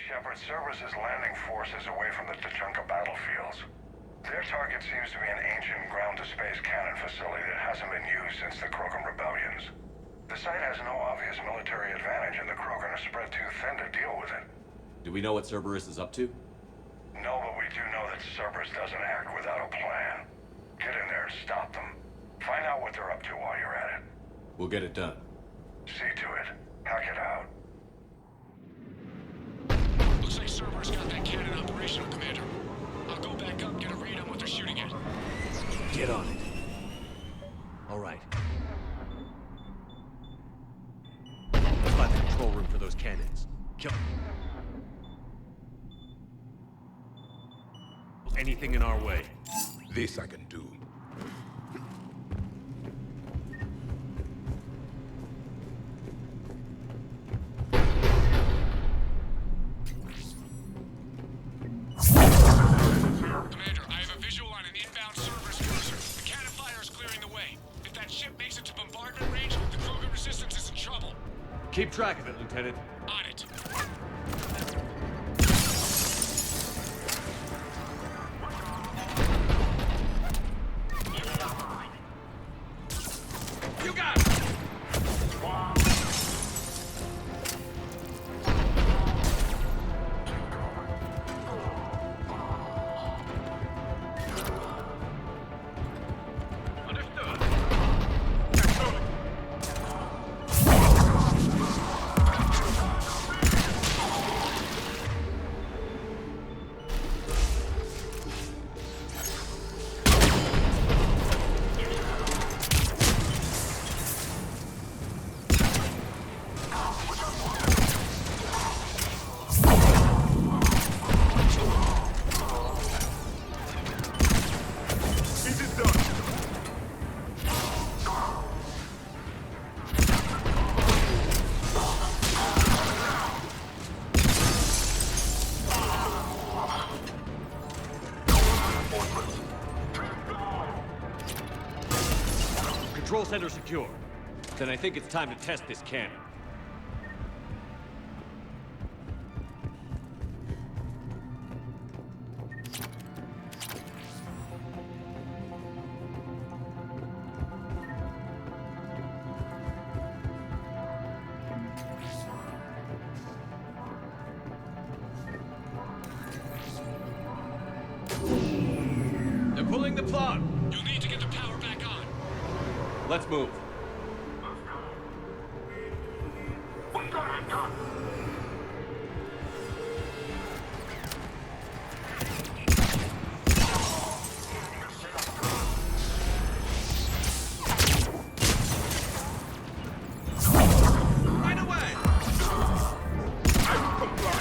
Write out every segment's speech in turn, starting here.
Shepard, Cerberus' landing force is away from the Tuchanka battlefields. Their target seems to be an ancient ground-to-space cannon facility that hasn't been used since the Krogan rebellions. The site has no obvious military advantage, and the Krogan are spread too thin to deal with it. Do we know what Cerberus is up to? No, but we do know that Cerberus doesn't act without a plan. Get in there and stop them. Find out what they're up to while you're at it. We'll get it done. See to it. Hack it out. Looks like Cerberus got that cannon operational, Commander. I'll go back up, get a read on what they're shooting at. Get on it. All right. Let's find the control room for those cannons. Kill anything in our way. This I can do. Commander, I have a visual on an inbound Cerberus cruiser. The cannon fire is clearing the way. If that ship makes it to bombardment range, the Krogan resistance is in trouble. Keep track of it, Lieutenant. On it. You got it! Control center secure. Then I think it's time to test this cannon. They're pulling the plug. You'll need to get the power back on. Let's move. Right away! I will comply.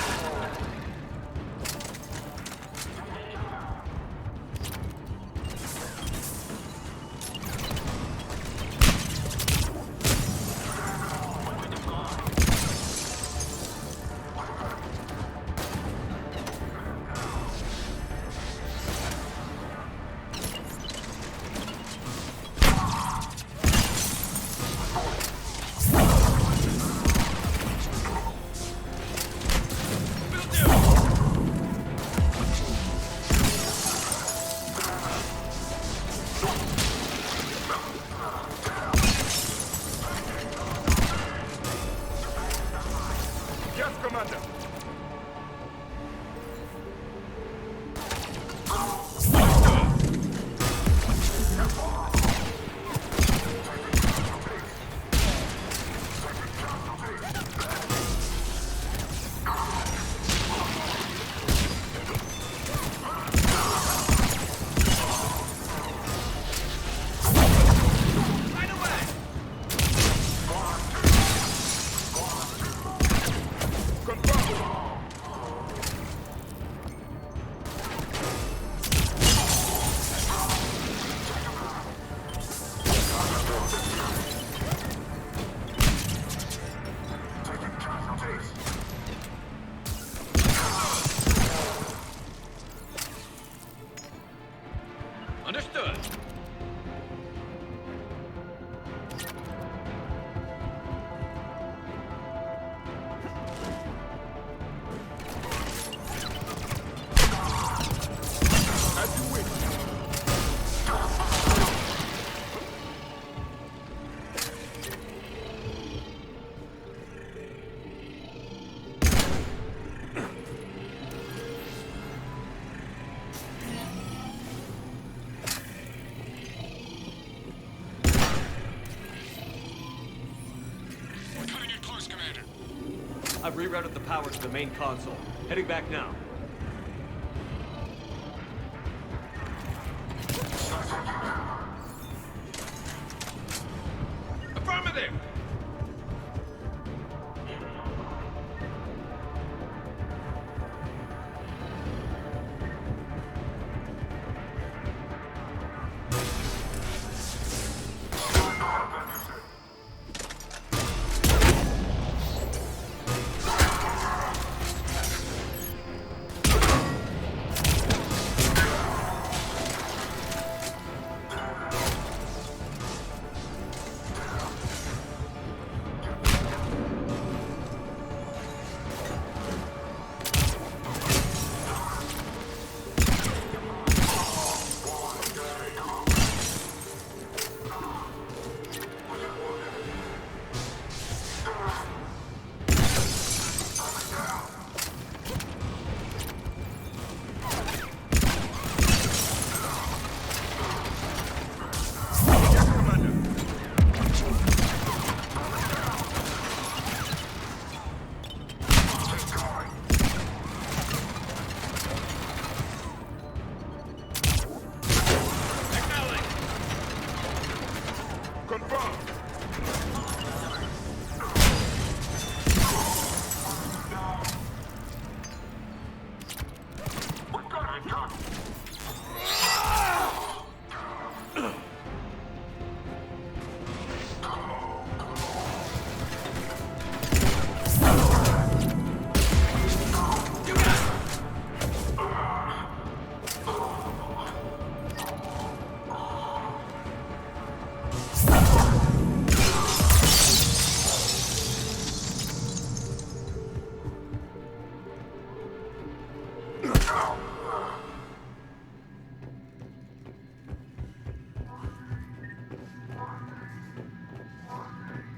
I've rerouted the power to the main console. Heading back now. Affirmative!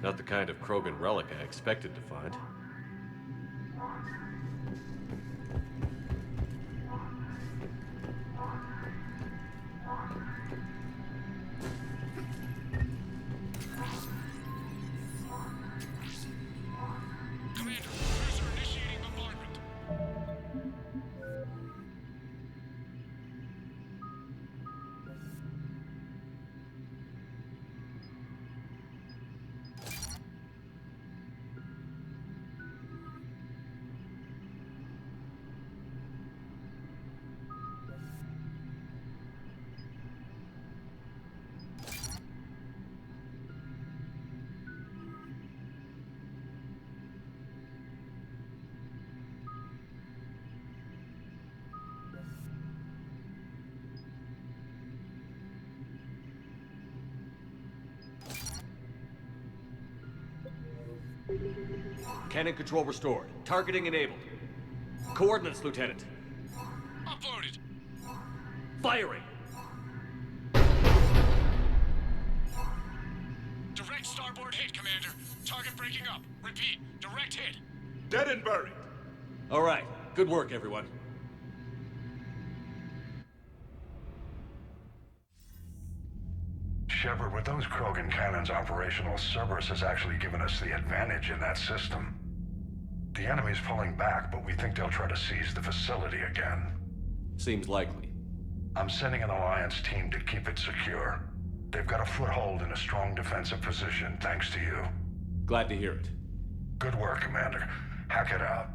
Not the kind of Krogan relic I expected to find. Commander, cruiser initiating bombardment. Cannon control restored. Targeting enabled. Coordinates, Lieutenant. Uploaded. Firing! Direct starboard hit, Commander. Target breaking up. Repeat, direct hit. Dead and buried. All right. Good work, everyone. Shepard, with those Krogan cannons operational, Cerberus has actually given us the advantage in that system. The enemy's pulling back, but we think they'll try to seize the facility again. Seems likely. I'm sending an Alliance team to keep it secure. They've got a foothold in a strong defensive position, thanks to you. Glad to hear it. Good work, Commander. Hack it out.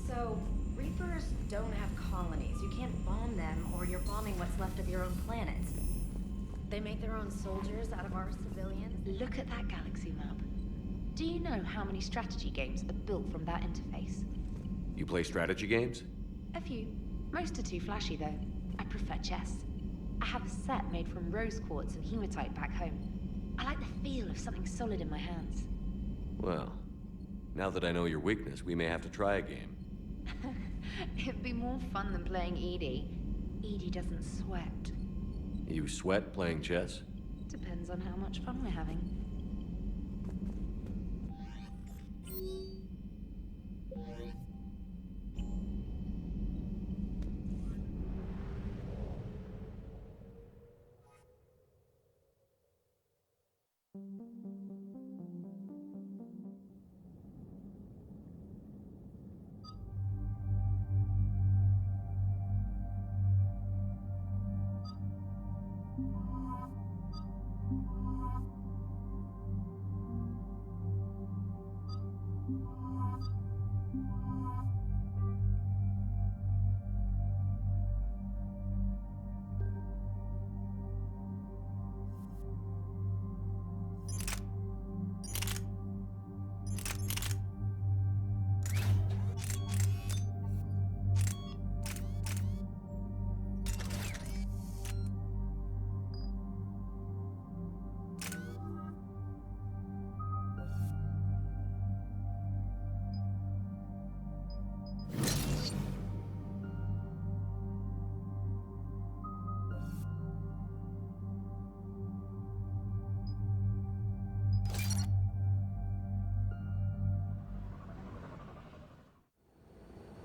So, Reapers don't have colonies. You can't bomb them, or you're bombing what's left of your own planet. They make their own soldiers out of our civilians. Look at that galaxy map. Do you know how many strategy games are built from that interface? You play strategy games? A few. Most are too flashy, though. I prefer chess. I have a set made from rose quartz and hematite back home. I like the feel of something solid in my hands. Well, now that I know your weakness, we may have to try a game. It'd be more fun than playing Edie. Edie doesn't sweat. You sweat playing chess? Depends on how much fun we're having.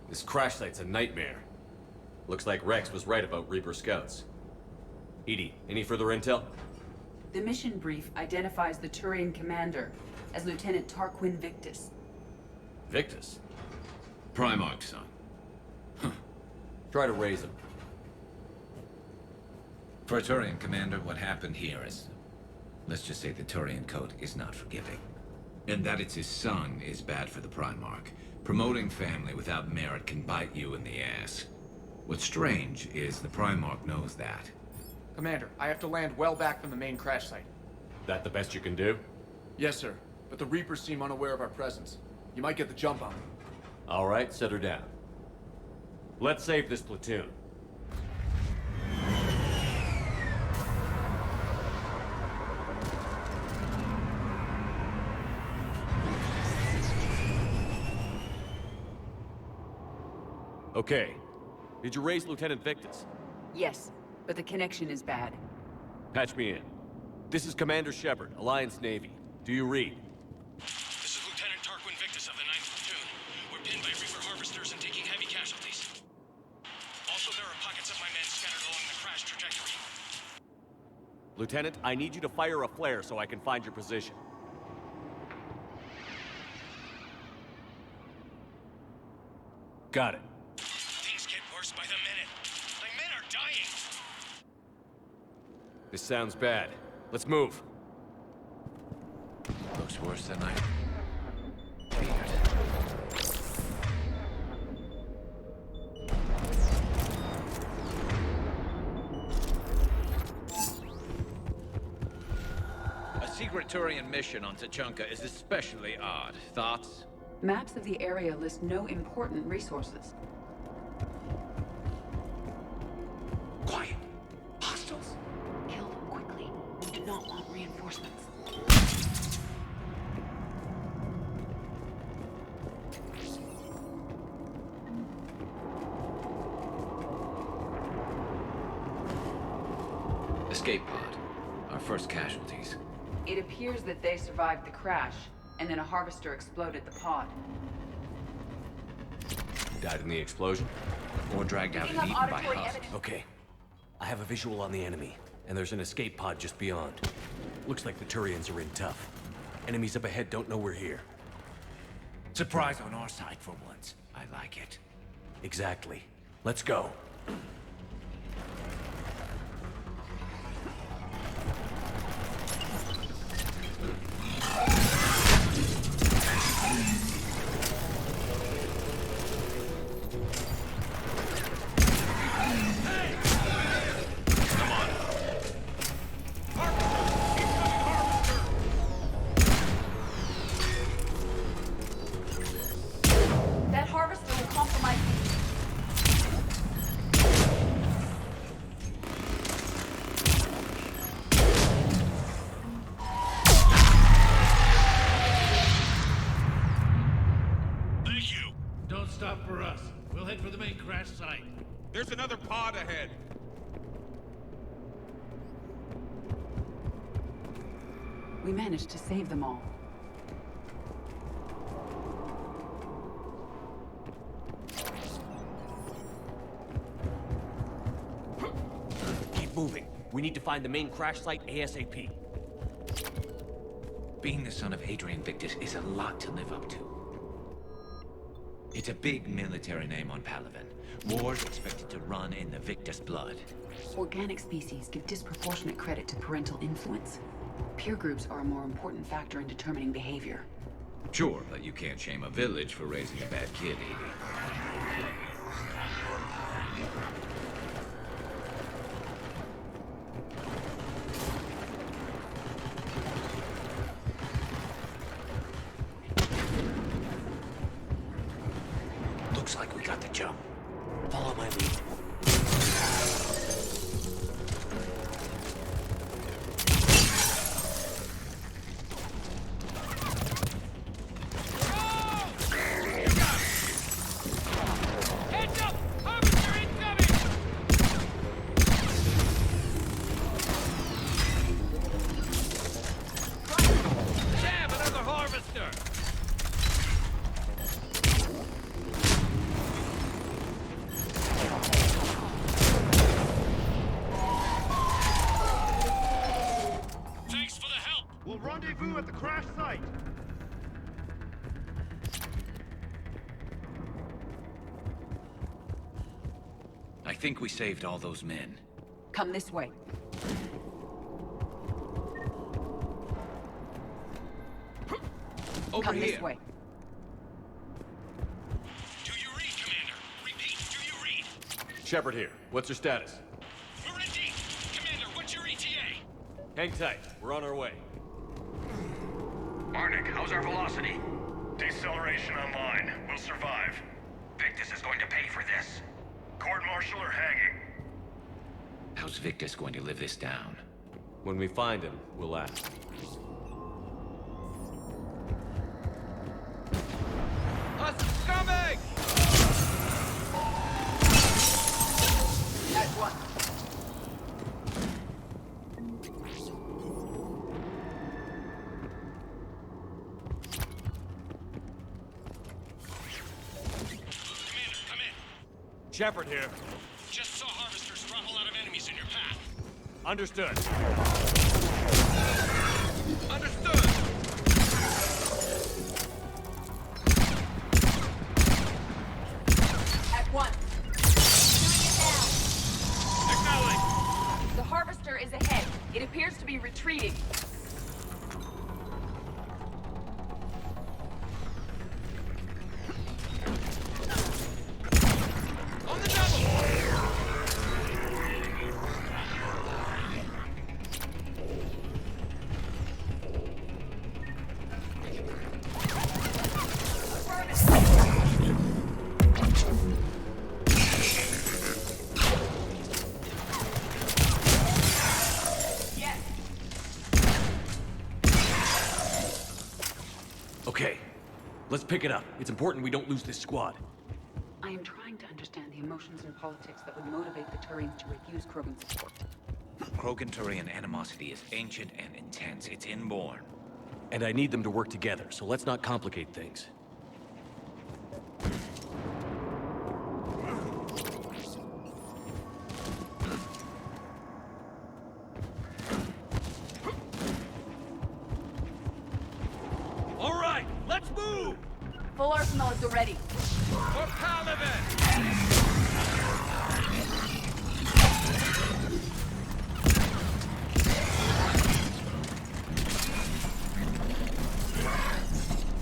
This crash site's a nightmare. Looks like Rex was right about Reaper scouts. Edie, any further intel? The mission brief identifies the Turian commander as Lieutenant Tarquin Victus. Victus? Primarch, son. Try to raise him. For a Turian commander, what happened here is... let's just say the Turian code is not forgiving. And that it's his son is bad for the Primarch. Promoting family without merit can bite you in the ass. What's strange is the Primarch knows that. Commander, I have to land well back from the main crash site. That the best you can do? Yes, sir. But the Reapers seem unaware of our presence. You might get the jump on them. All right, set her down. Let's save this platoon. Okay. Did you raise Lieutenant Victus? Yes, but the connection is bad. Patch me in. This is Commander Shepard, Alliance Navy. Do you read? This is Lieutenant Tarquin Victus of the 9th Platoon. We're pinned by Reaper harvesters and taking heavy casualties. Also, there are pockets of my men scattered along the crash trajectory. Lieutenant, I need you to fire a flare so I can find your position. Got it. Things get worse by the minute. My men are dying. This sounds bad. Let's move. Looks worse than I feared. A secret Turian mission on Tachanka is especially odd. Thoughts? Maps of the area list no important resources. Quiet. Hostiles. Kill them quickly. We do not want reinforcements. Escape pod. Our first casualties. It appears that they survived the crash, and then a harvester exploded the pod. Died in the explosion? Or dragged out and Picking eaten up by auditory husks. evidence. Okay. I have a visual on the enemy, and there's an escape pod just beyond. Looks like the Turians are in tough. Enemies up ahead don't know we're here. Surprise on our side for once. I like it. Exactly. Let's go. That harvester will stop for us. We'll head for the main crash site. There's another pod ahead. We managed to save them all. Keep moving. We need to find the main crash site ASAP. Being the son of Adrian Victus is a lot to live up to. It's a big military name on Palaven. Wars expected to run in the Victus blood. Organic species give disproportionate credit to parental influence. Peer groups are a more important factor in determining behavior. Sure, but you can't shame a village for raising a bad kid, Edie. Looks like we got the jump. Follow my lead. Rendezvous at the crash site. I think we saved all those men. Come this way. Over Come here. this way. Do you read, Commander? Repeat, do you read? Shepard here. What's your status? We're in deep. Commander, what's your ETA? Hang tight. We're on our way. Arnik, how's our velocity? Deceleration online. We'll survive. Victus is going to pay for this. Court-martial or hanging? How's Victus going to live this down? When we find him, we'll ask. Coming! That's one. Commander, come in. Shepard here. Just saw harvesters drop a lot of enemies in your path. Understood. Understood! At one. Acknowledge! The harvester is ahead. It appears to be retreating. On the double! Okay. Let's pick it up. It's important we don't lose this squad. I am trying to understand the emotions and politics that would motivate the Turians to refuse Krogan support. Krogan-Turian animosity is ancient and intense. It's inborn. And I need them to work together, so let's not complicate things. All right, let's move! Full arsenal is ready. For Palaven!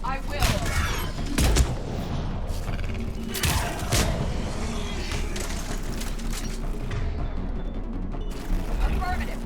I will. Affirmative.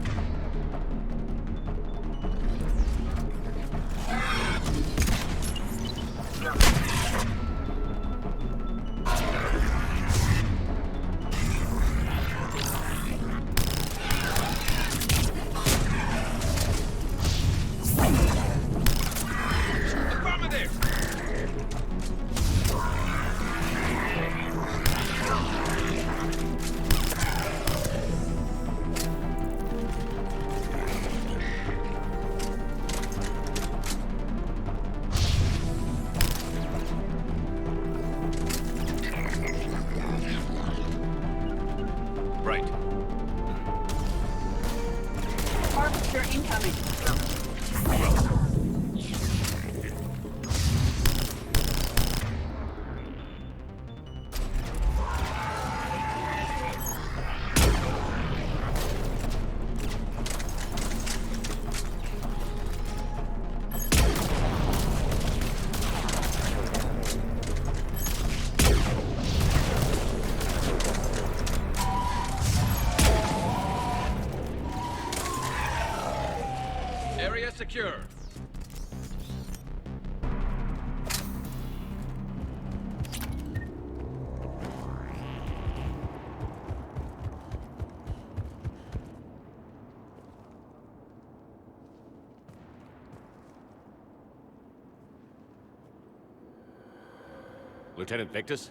Lieutenant Victus?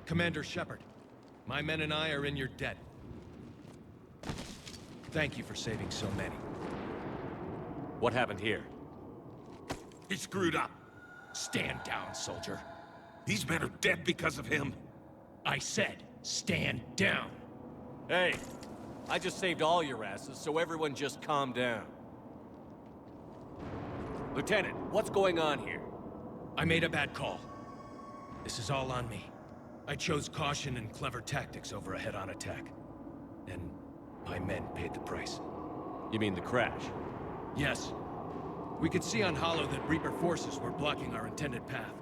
Commander Shepard, my men and I are in your debt. Thank you for saving so many. What happened here? He screwed up. Stand down, soldier. These men are dead because of him. I said, stand down. Hey, I just saved all your asses, so everyone just calm down. Lieutenant, what's going on here? I made a bad call. This is all on me. I chose caution and clever tactics over a head-on attack. And my men paid the price. You mean the crash? Yes. We could see on Hollow that Reaper forces were blocking our intended path.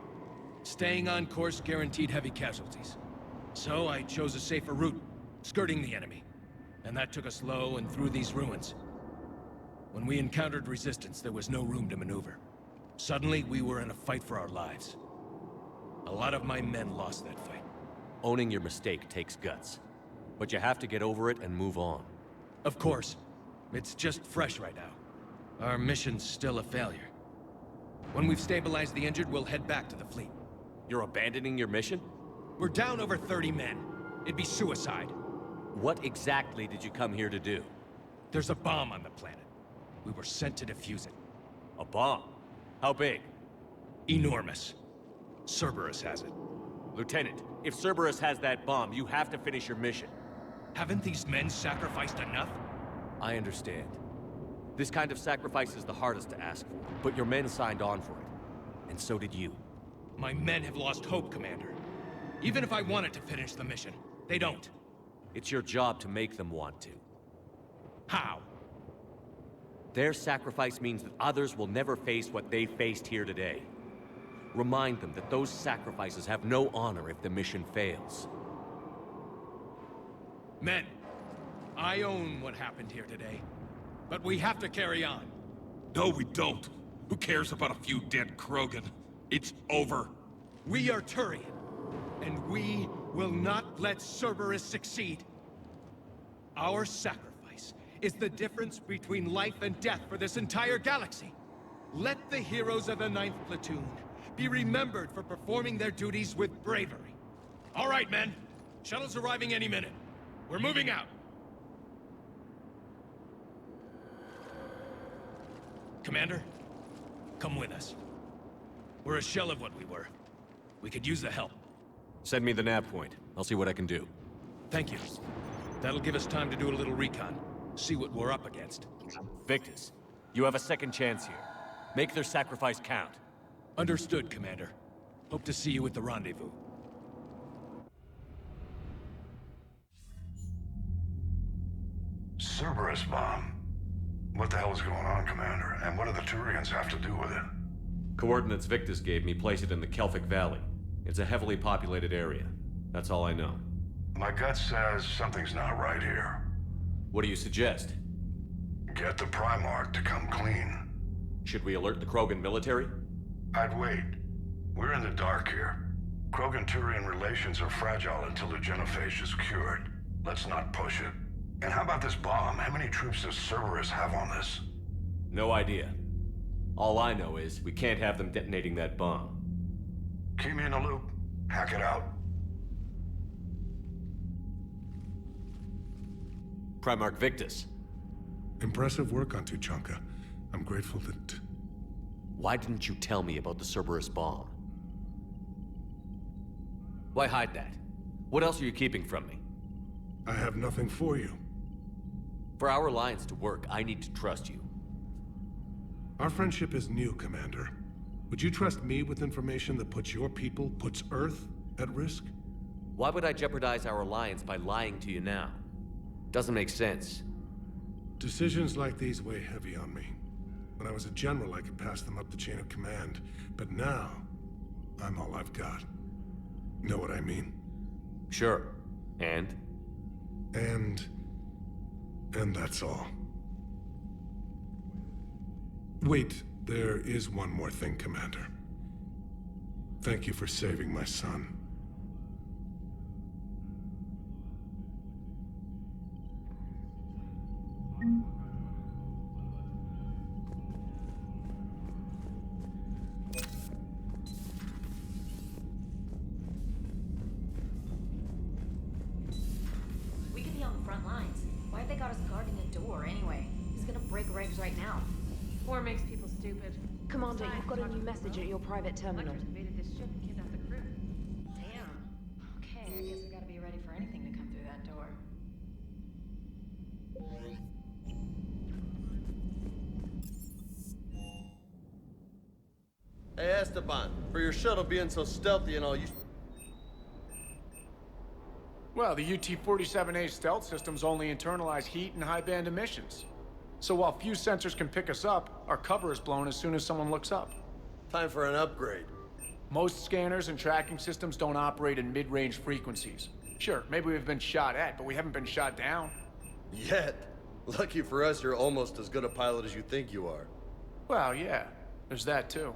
Staying on course guaranteed heavy casualties. So I chose a safer route, skirting the enemy. And that took us low and through these ruins. When we encountered resistance, there was no room to maneuver. Suddenly, we were in a fight for our lives. A lot of my men lost that fight. Owning your mistake takes guts. But you have to get over it and move on. Of course. It's just fresh right now. Our mission's still a failure. When we've stabilized the injured, we'll head back to the fleet. You're abandoning your mission? We're down over 30 men. It'd be suicide. What exactly did you come here to do? There's a bomb on the planet. We were sent to defuse it. A bomb? How big? Enormous. Cerberus has it. Lieutenant, if Cerberus has that bomb, you have to finish your mission. Haven't these men sacrificed enough? I understand. This kind of sacrifice is the hardest to ask for, but your men signed on for it. And so did you. My men have lost hope, Commander. Even if I wanted to finish the mission, they don't. It's your job to make them want to. How? Their sacrifice means that others will never face what they faced here today. Remind them that those sacrifices have no honor if the mission fails. Men, I own what happened here today. But we have to carry on. No, we don't. Who cares about a few dead Krogan? It's over. We are Turian, and we will not let Cerberus succeed. Our sacrifice is the difference between life and death for this entire galaxy. Let the heroes of the 9th Platoon be remembered for performing their duties with bravery. All right, men. Shuttle's arriving any minute. We're moving out. Commander, come with us. We're a shell of what we were. We could use the help. Send me the nav point. I'll see what I can do. Thank you. That'll give us time to do a little recon. See what we're up against. Victus, you have a second chance here. Make their sacrifice count. Understood, Commander. Hope to see you at the rendezvous. Cerberus bomb. What the hell is going on, Commander? And what do the Turians have to do with it? Coordinates Victus gave me place it in the Kelphic Valley. It's a heavily populated area. That's all I know. My gut says something's not right here. What do you suggest? Get the Primarch to come clean. Should we alert the Krogan military? I'd wait. We're in the dark here. Krogan-Turian relations are fragile until the Genophage is cured. Let's not push it. And how about this bomb? How many troops does Cerberus have on this? No idea. All I know is we can't have them detonating that bomb. Keep me in the loop. Hack it out. Primarch Victus. Impressive work on Tuchanka. I'm grateful that... Why didn't you tell me about the Cerberus bomb? Why hide that? What else are you keeping from me? I have nothing for you. For our alliance to work, I need to trust you. Our friendship is new, Commander. Would you trust me with information that puts your people, puts Earth, at risk? Why would I jeopardize our alliance by lying to you now? Doesn't make sense. Decisions like these weigh heavy on me. When I was a general, I could pass them up the chain of command. But now, I'm all I've got. Know what I mean? Sure. And that's all. Wait, there is one more thing, Commander. Thank you for saving my son. War makes people stupid. Commander, you've got a new message at your private terminal. Lectors invaded this ship and kidnapped the crew. Damn. Okay, I guess we gotta be ready for anything to come through that door. Hey, Esteban, for your shuttle being so stealthy and all, you... Well, the UT-47A stealth systems only internalize heat and high-band emissions. So while few sensors can pick us up, our cover is blown as soon as someone looks up. Time for an upgrade. Most scanners and tracking systems don't operate in mid-range frequencies. Sure, maybe we've been shot at, but we haven't been shot down. Yet. Lucky for us, you're almost as good a pilot as you think you are. Well, yeah. There's that, too.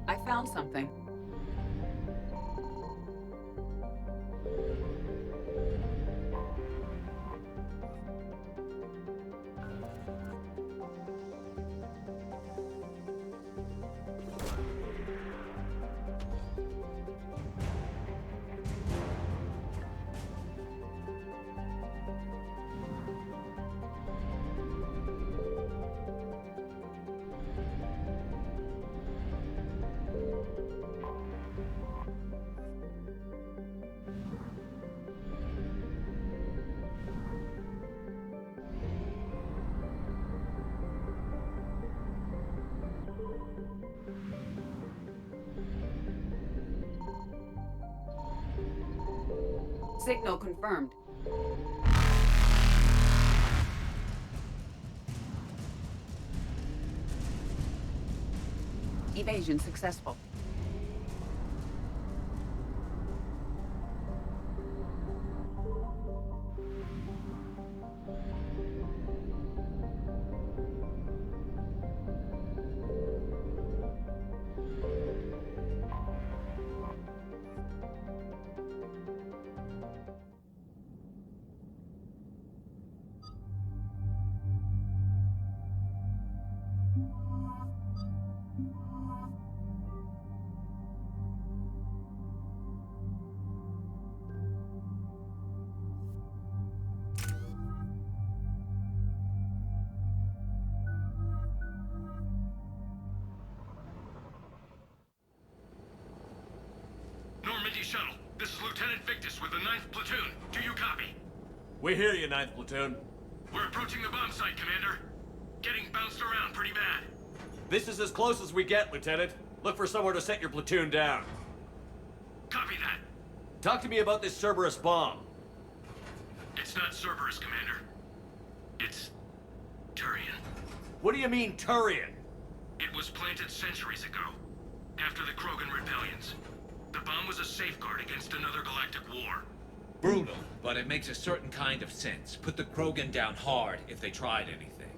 I found something. Signal confirmed. Evasion successful. Normandy shuttle. This is Lieutenant Victus with the 9th Platoon. Do you copy? We hear you, 9th Platoon. We're approaching the bomb site, Commander. Getting bounced around pretty bad. This is as close as we get, Lieutenant. Look for somewhere to set your platoon down. Copy that. Talk to me about this Cerberus bomb. It's not Cerberus, Commander. It's... Turian. What do you mean, Turian? It was planted centuries ago, after the Krogan rebellions. The bomb was a safeguard against another galactic war. Brutal, but it makes a certain kind of sense. Put the Krogan down hard if they tried anything.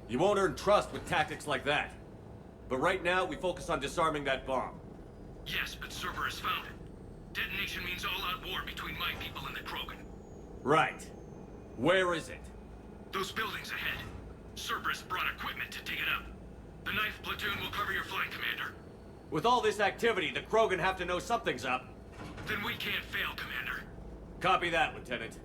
You won't earn trust with tactics like that. But right now, we focus on disarming that bomb. Yes, but Cerberus found it. Detonation means all-out war between my people and the Krogan. Right. Where is it? Those buildings ahead. Cerberus brought equipment to dig it up. The 9th Platoon will cover your flank, Commander. With all this activity, the Krogan have to know something's up. Then we can't fail, Commander. Copy that, Lieutenant.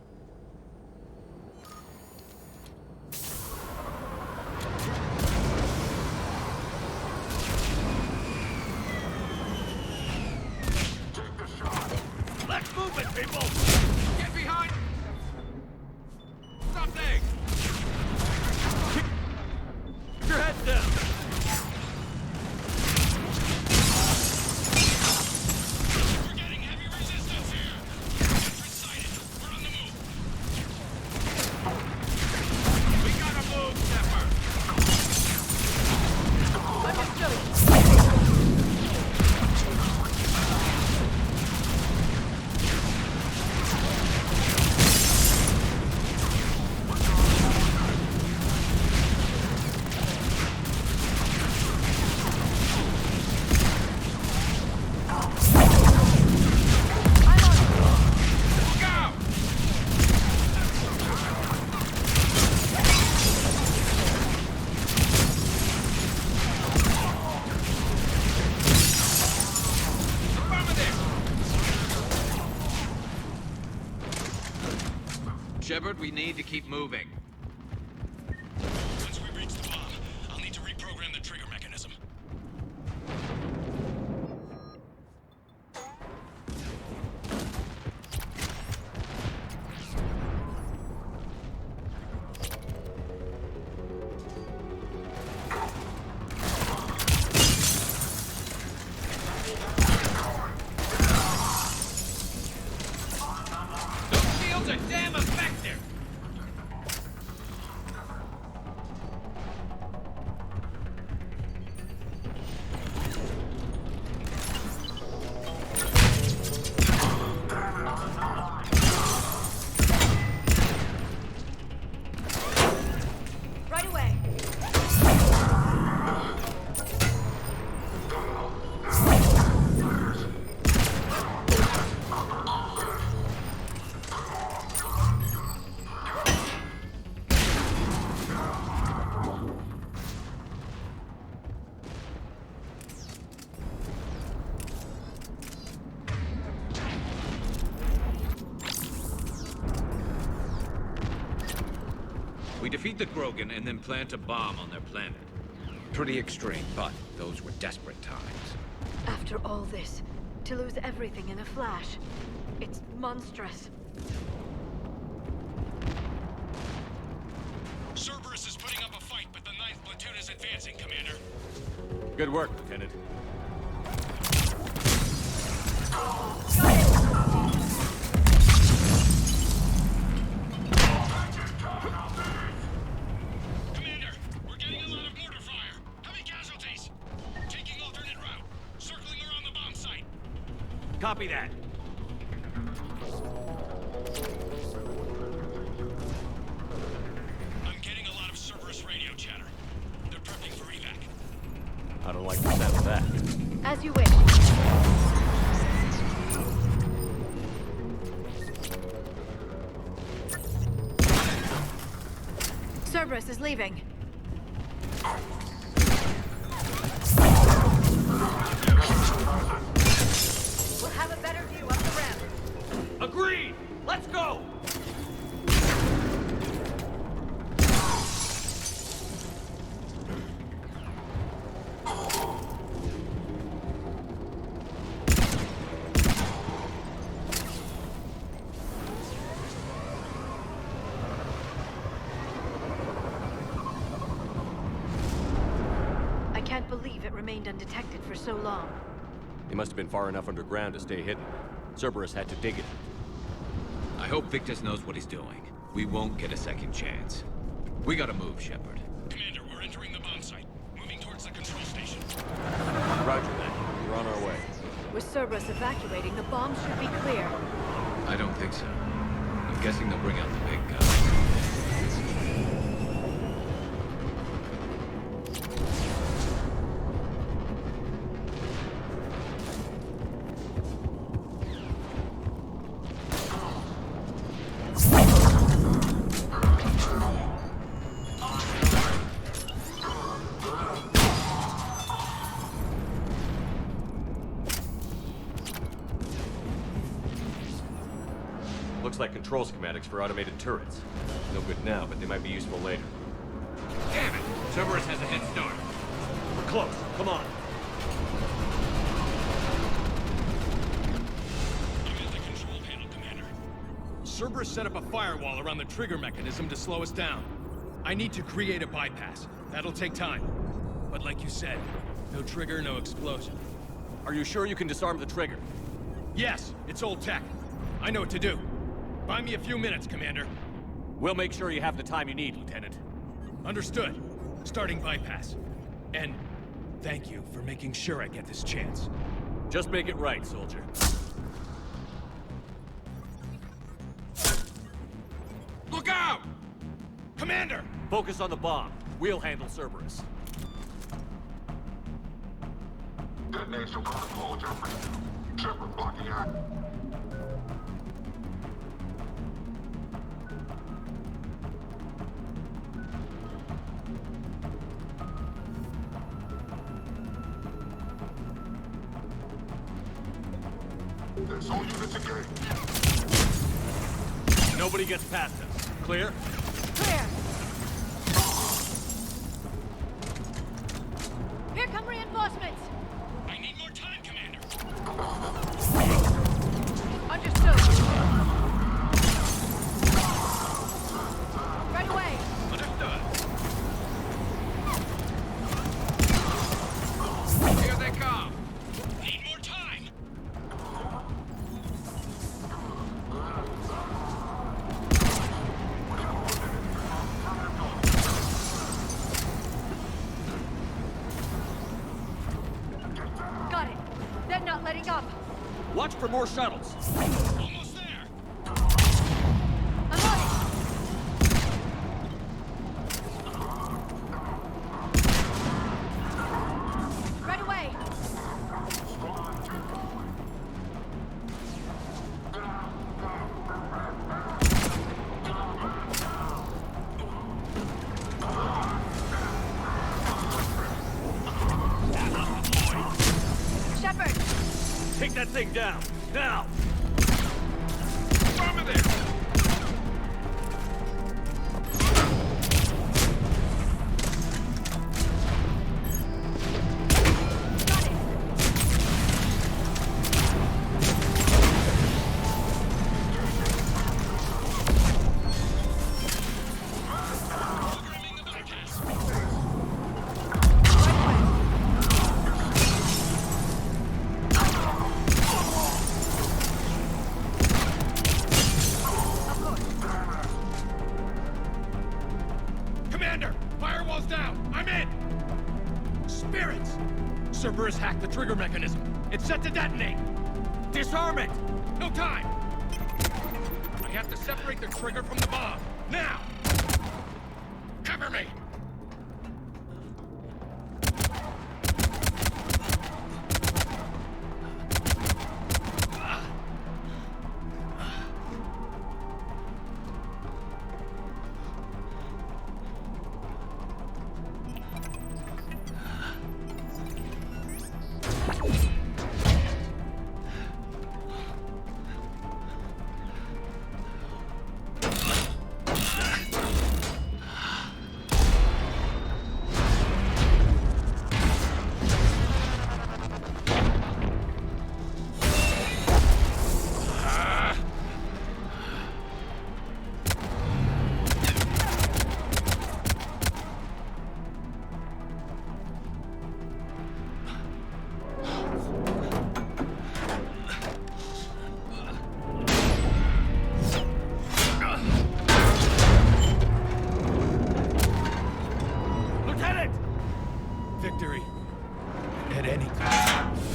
we need to keep moving. Once we reach the bomb, I'll need to reprogram the trigger mechanism. Those shields are damn effective! Right away. We defeat the Krogan and then plant a bomb on their planet. Pretty extreme, but those were desperate times. After all this, to lose everything in a flash, it's monstrous. Cerberus is putting up a fight, but the 9th platoon is advancing, Commander. Good work, Lieutenant. Commander, we're getting a lot of mortar fire. Heavy casualties. Taking alternate route. Circling around the bomb site. Copy that. I'm getting a lot of Cerberus radio chatter. They're prepping for evac. I don't like the sound of that. As you wish. Cerberus is leaving. We'll have a better view up the ramp. Agreed! Let's go! I can't believe it remained undetected for so long. They must have been far enough underground to stay hidden. Cerberus had to dig it. I hope Victus knows what he's doing. We won't get a second chance. We gotta move, Shepard. Commander, we're entering the bomb site. Moving towards the control station. Roger that. We're on our way. With Cerberus evacuating, the bomb should be clear. I don't think so. I'm guessing they'll bring out the big guns. Looks like control schematics for automated turrets. No good now, but they might be useful later. Damn it! Cerberus has a head start. We're close. Come on. I'm at the control panel, Commander. Cerberus set up a firewall around the trigger mechanism to slow us down. I need to create a bypass. That'll take time. But like you said, no trigger, no explosion. Are you sure you can disarm the trigger? Yes, it's old tech. I know what to do. Buy me a few minutes, Commander. We'll make sure you have the time you need, Lieutenant. Understood. Starting bypass. And thank you for making sure I get this chance. Just make it right, soldier. Look out! Commander! Focus on the bomb. We'll handle Cerberus. Detonation protocol adjustment. Shepard blocking out. There's all units engaged. Nobody gets past us. clear? Clear! Here come reinforcements! I need more time, Commander. Understood. Right away. Understood. Here they come. Need more time. Got it. They're not letting up. Watch for more shuttles. Almost there. I'm on it. Right away. Shepard! Take that thing down, now! Over there. Programming the bypass. Commander, firewall's down. I'm in. Spirits. Cerberus hacked the trigger mechanism. It's set to detonate. Disarm it. No time. I have to separate the trigger from the bomb. Now. Cover me. Victory. At any cost.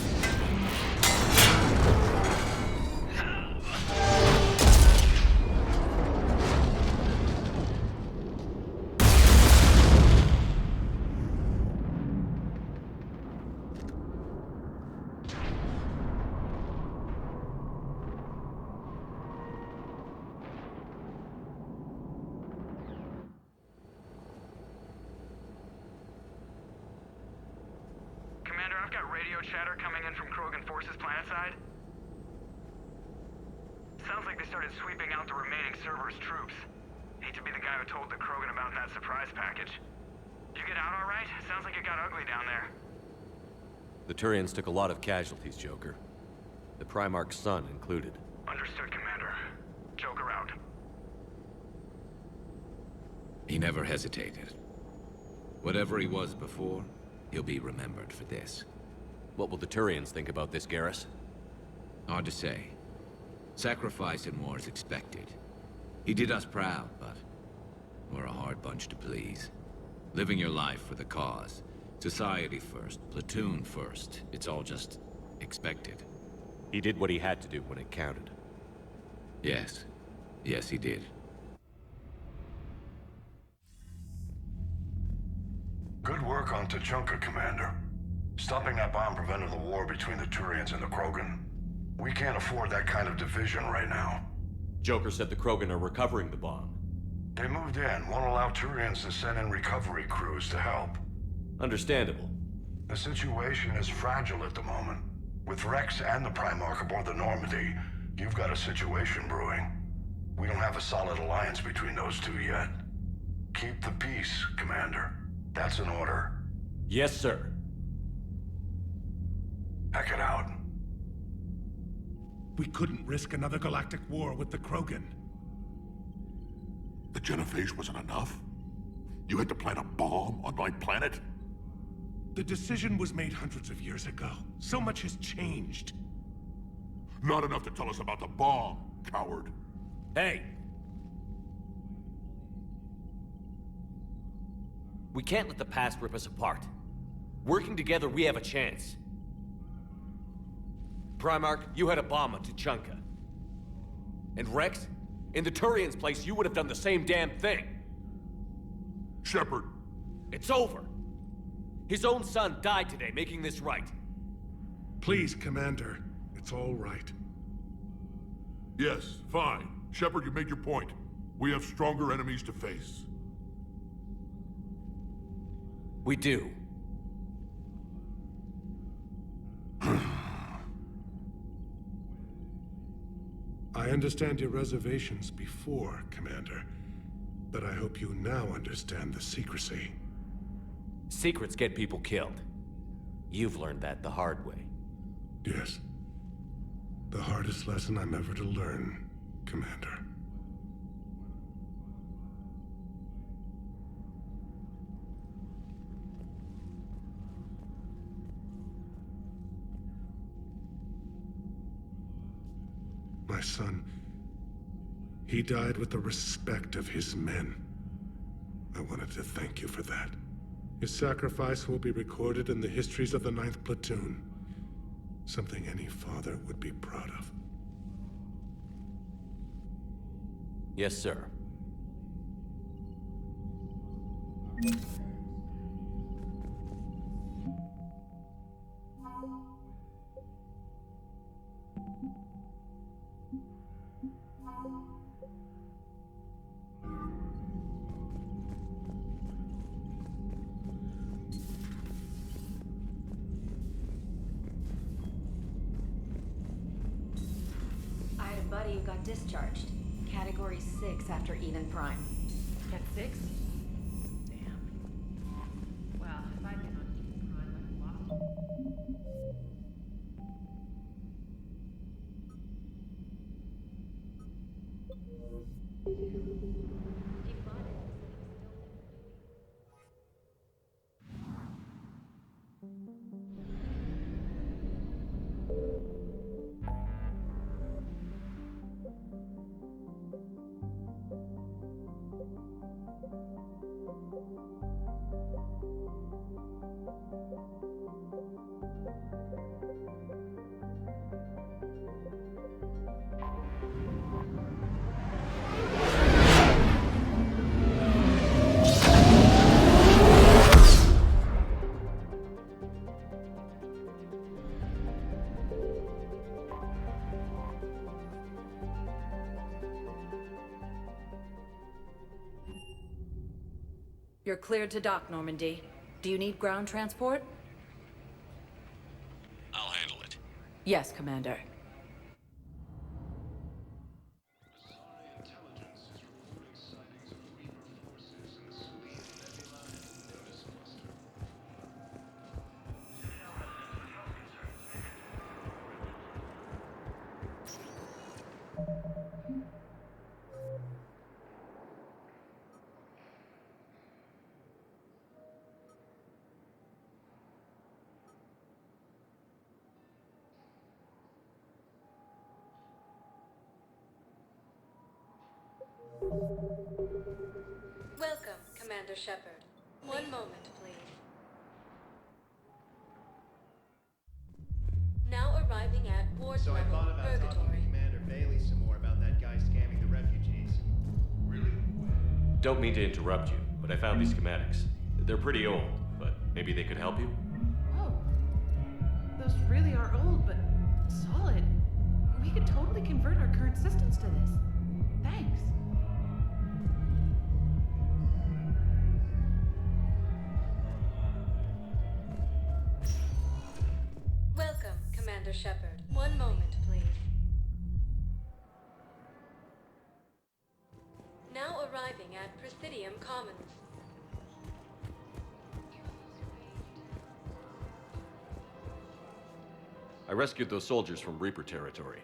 Commander, I've got radio chatter coming in from Krogan forces planetside. Sounds like they started sweeping out the remaining Cerberus troops. Hate to be the guy who told the Krogan about that surprise package. Did you get out all right? Sounds like it got ugly down there. The Turians took a lot of casualties, Joker. The Primarch's son included. Understood, Commander. Joker out. He never hesitated. Whatever he was before, he'll be remembered for this. What will the Turians think about this, Garrus? Hard to say. Sacrifice in war is expected. He did us proud, but we're a hard bunch to please. Living your life for the cause. Society first, platoon first. It's all just expected. He did what he had to do when it counted. Yes. Yes, he did. Good work on Tachanka, Commander. Stopping that bomb prevented the war between the Turians and the Krogan. We can't afford that kind of division right now. Joker said the Krogan are recovering the bomb. They moved in, won't allow Turians to send in recovery crews to help. Understandable. The situation is fragile at the moment. With Rex and the Primarch aboard the Normandy, you've got a situation brewing. We don't have a solid alliance between those two yet. Keep the peace, Commander. That's an order. Yes, sir. Pack it out. We couldn't risk another galactic war with the Krogan. The Genophage wasn't enough? You had to plant a bomb on my planet? The decision was made hundreds of years ago. So much has changed. Not enough to tell us about the bomb, coward. Hey! We can't let the past rip us apart. Working together, we have a chance. Primarch, you had a bomb on Tuchanka. And Rex, in the Turian's place, you would have done the same damn thing. Shepard. It's over. His own son died today, making this right. Please, Commander. It's all right. Yes, fine. Shepard, you made your point. We have stronger enemies to face. We do. I understand your reservations before, Commander. But I hope you now understand the secrecy. Secrets get people killed. You've learned that the hard way. Yes. The hardest lesson I'm ever to learn, Commander. My son, he died with the respect of his men. I wanted to thank you for that. His sacrifice will be recorded in the histories of the 9th Platoon. Something any father would be proud of. Yes, sir. I had a buddy who got discharged. Category 6 after Eden Prime. Got 6? Damn. Well, if I'd been on Eden Prime, I'd have lost. You're cleared to dock, Normandy. Do you need ground transport? I'll handle it. Yes, Commander. Welcome, Commander Shepard. One moment, please. Now arriving at ward So I level thought about talking to Purgatory. Commander Bailey some more about that guy scamming the refugees. Really? Don't mean to interrupt you, but I found these schematics. They're pretty old, but maybe they could help you? Whoa. Those really are old, but solid. We could totally convert our current systems to this. Thanks. Welcome, Commander Shepard. One moment, please. Common. I rescued those soldiers from Reaper territory.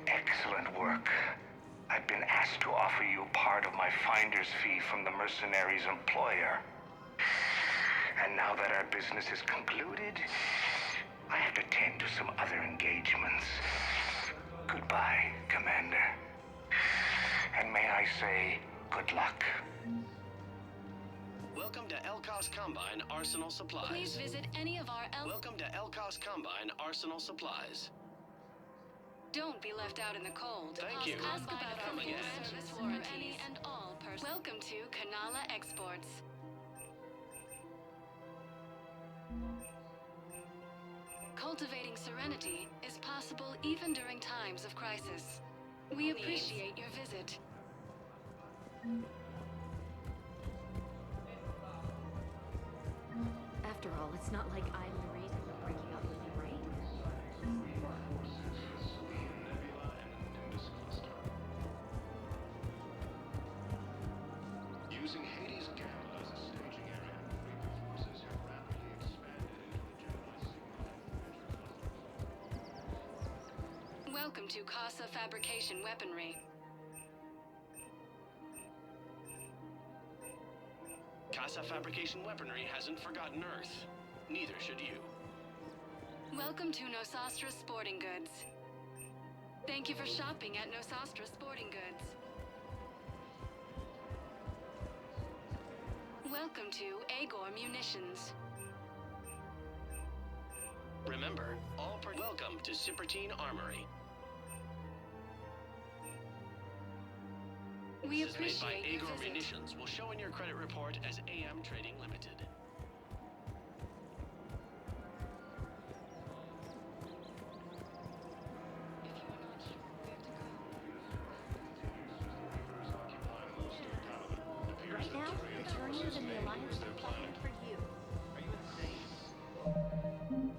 Excellent work. I've been asked to offer you part of my finder's fee from the mercenary's employer. And now that our business is concluded, I have to tend to some other engagements. Goodbye, Commander. And may I say, good luck. Welcome to Elkos Combine Arsenal Supplies. Please visit any of our Welcome to Elkos Combine Arsenal Supplies. Don't be left out in the cold. Thank you. Ask about our Coming full in. service warranties and all person. Welcome to Kanala Exports. Cultivating serenity is possible even during times of crisis. We appreciate your visit. After all, it's not like I'm the reason we're breaking up with you, right? Using Hades Gamma as a staging area, Reaper forces have rapidly expanded into the Gemini signal. Welcome to Casa Fabrication Weaponry. Casa Fabrication Weaponry hasn't forgotten Earth. Neither should you. Welcome to Nosastra Sporting Goods. Thank you for shopping at Nosastra Sporting Goods. Welcome to Agor Munitions. Remember, welcome to Cipertine Armory. We This is made by appreciate your Agor visit. Munitions. Will show in your credit report as AM Trading Limited. Right now, the Turians and the Alliance are plotting for you. Are you insane?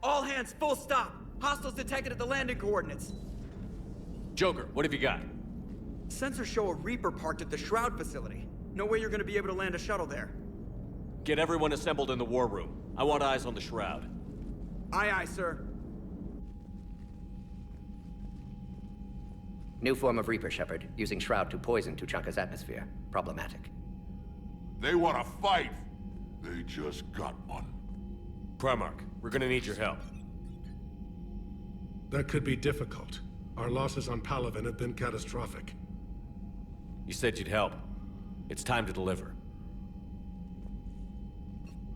All hands, full stop! Hostiles detected at the landing coordinates. Joker, what have you got? Sensors show a Reaper parked at the Shroud facility. No way you're gonna be able to land a shuttle there. Get everyone assembled in the war room. I want eyes on the Shroud. Aye, aye, sir. New form of Reaper, Shepard, using Shroud to poison Tuchanka's atmosphere. Problematic. They want to fight. They just got one. Primarch, we're gonna need your help. That could be difficult. Our losses on Palaven have been catastrophic. You said you'd help. It's time to deliver.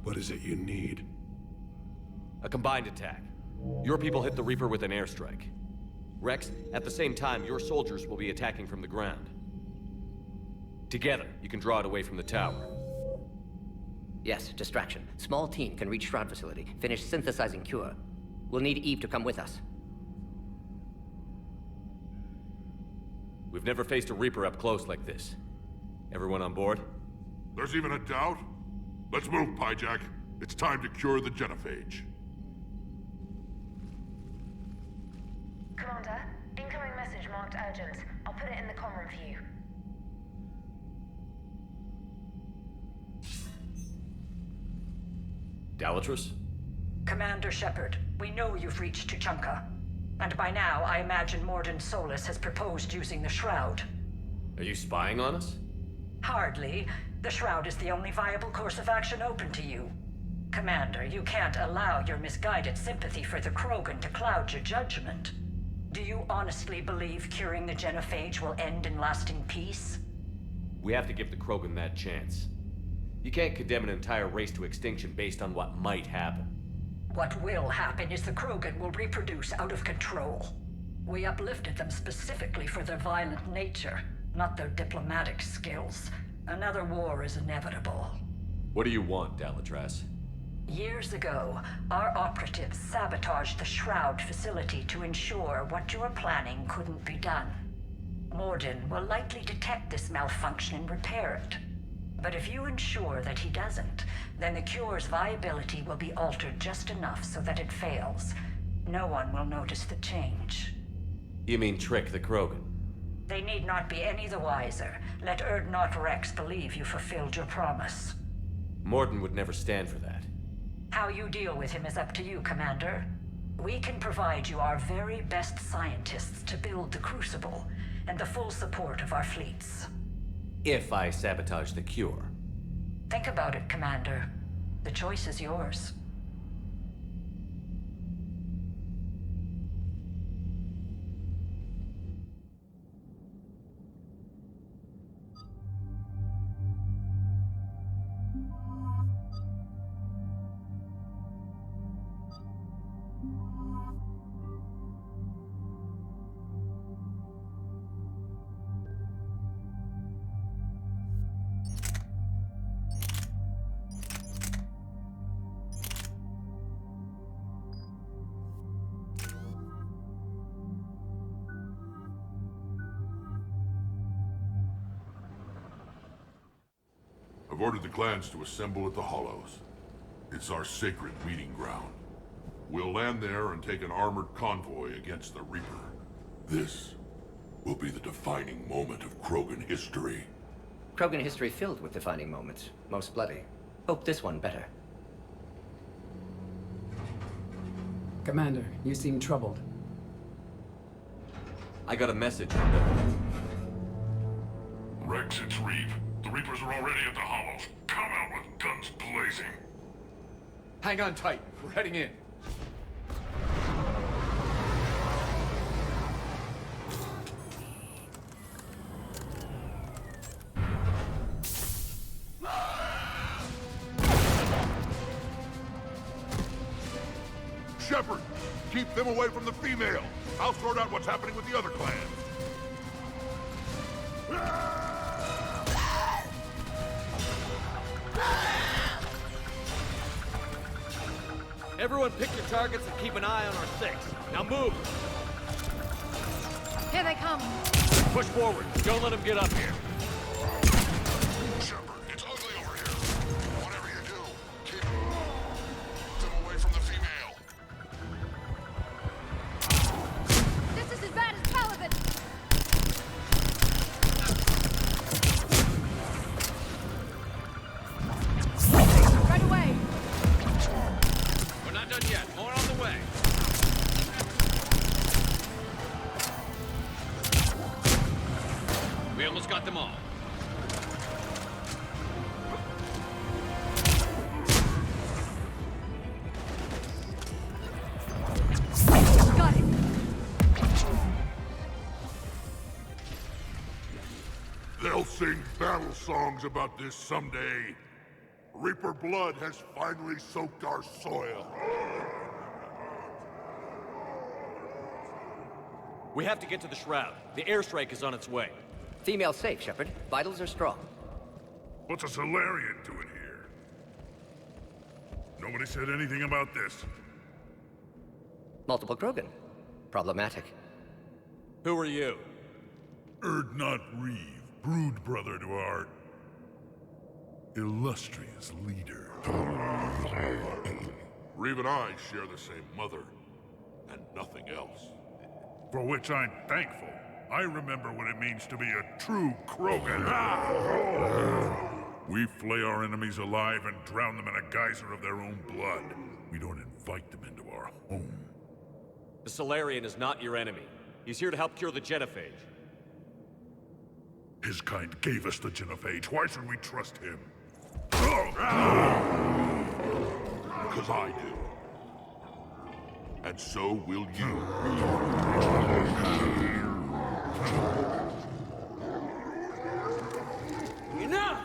What is it you need? A combined attack. Your people hit the Reaper with an airstrike. Rex, at the same time, your soldiers will be attacking from the ground. Together, you can draw it away from the tower. Yes, distraction. Small team can reach Shroud facility, finish synthesizing cure. We'll need Eve to come with us. We've never faced a Reaper up close like this. Everyone on board? There's even a doubt? Let's move, Pyjack. It's time to cure the Genophage. Commander, incoming message marked urgent. I'll put it in the comm room for you. Dalatrus? Commander Shepard, we know you've reached Tuchanka. And by now, I imagine Morden Solus has proposed using the Shroud. Are you spying on us? Hardly. The Shroud is the only viable course of action open to you. Commander, you can't allow your misguided sympathy for the Krogan to cloud your judgment. Do you honestly believe curing the Genophage will end in lasting peace? We have to give the Krogan that chance. You can't condemn an entire race to extinction based on what might happen. What will happen is the Krogan will reproduce out of control. We uplifted them specifically for their violent nature, not their diplomatic skills. Another war is inevitable. What do you want, Dalatras? Years ago, our operatives sabotaged the Shroud facility to ensure what you were planning couldn't be done. Morden will likely detect this malfunction and repair it. But if you ensure that he doesn't, then the cure's viability will be altered just enough so that it fails. No one will notice the change. You mean trick the Krogan? They need not be any the wiser. Let Urdnot Rex believe you fulfilled your promise. Morden would never stand for that. How you deal with him is up to you, Commander. We can provide you our very best scientists to build the Crucible, and the full support of our fleets. If I sabotage the cure. Think about it, Commander. The choice is yours. I've ordered the clans to assemble at the Hollows. It's our sacred meeting ground. We'll land there and take an armored convoy against the Reaper. This will be the defining moment of Krogan history. Krogan history filled with defining moments. Most bloody. Hope this one better. Commander, you seem troubled. I got a message. Rex, it's Reeve. The Reapers are already at the Hollows. Come out with guns blazing. Hang on tight. We're heading in. Shepard, keep them away from the female. I'll sort out what's happening with the other clans. Everyone pick your targets and keep an eye on our six. Now move! Here they come. Push forward. Don't let them get up here. Shepard, it's ugly over here. Whatever you do, keep them away from the female. This is as bad as Paladin. Right away. We're not done yet. More on the way. We almost got them all. Got it. They'll sing battle songs about this someday. Reaper blood has finally soaked our soil. We have to get to the Shroud. The airstrike is on its way. Female safe, Shepard. Vitals are strong. What's a Solarian doing here? Nobody said anything about this. Multiple Krogan. Problematic. Who are you? Urdnot Reeve, brood brother to our illustrious leader. Reeve and I share the same mother, and nothing else. For which I'm thankful. I remember what it means to be a true Krogan. We flay our enemies alive and drown them in a geyser of their own blood. We don't invite them into our home. The Solarian is not your enemy. He's here to help cure the Genophage. His kind gave us the Genophage. Why should we trust him? Because I do. And so will you. Enough!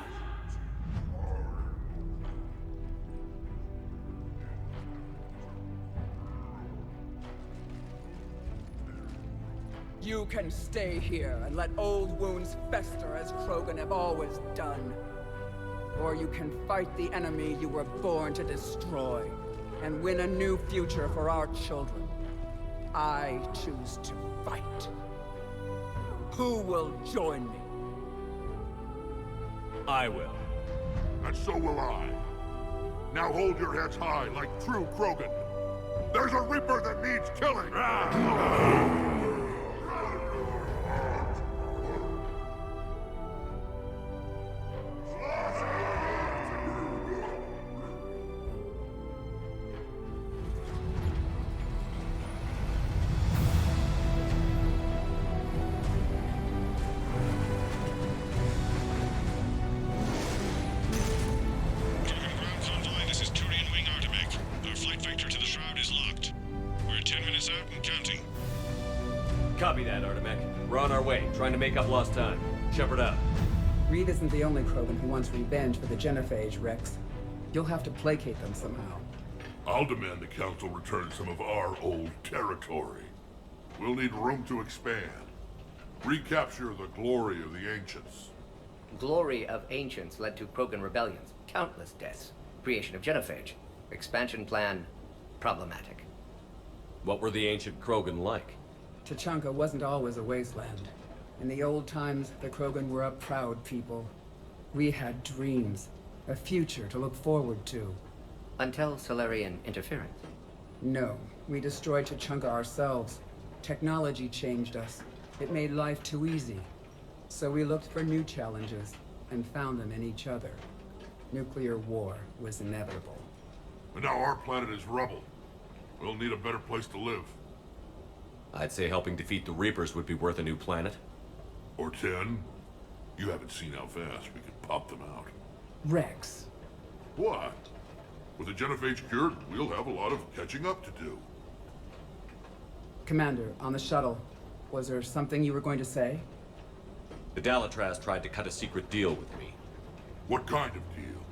You can stay here and let old wounds fester as Krogan have always done. Or you can fight the enemy you were born to destroy, and win a new future for our children. I choose to fight. Who will join me? I will. And so will I. Now hold your heads high like true Krogan. There's a Reaper that needs killing! Copy that, Artemek. We're on our way, trying to make up lost time. Shepard out. Reed isn't the only Krogan who wants revenge for the Genophage, Rex. You'll have to placate them somehow. I'll demand the Council return some of our old territory. We'll need room to expand. Recapture the glory of the Ancients. Glory of Ancients led to Krogan rebellions, countless deaths, creation of Genophage. Expansion plan, problematic. What were the ancient Krogan like? Tachanka wasn't always a wasteland. In the old times, the Krogan were a proud people. We had dreams, a future to look forward to. Until Solarian interference? No, we destroyed Tachanka ourselves. Technology changed us. It made life too easy. So we looked for new challenges, and found them in each other. Nuclear war was inevitable. And now our planet is rubble. We'll need a better place to live. I'd say helping defeat the Reapers would be worth a new planet. Or 10. You haven't seen how fast we could pop them out. Rex. What? With the Genophage cured, we'll have a lot of catching up to do. Commander, on the shuttle, was there something you were going to say? The Dalatraz tried to cut a secret deal with me. What kind of deal?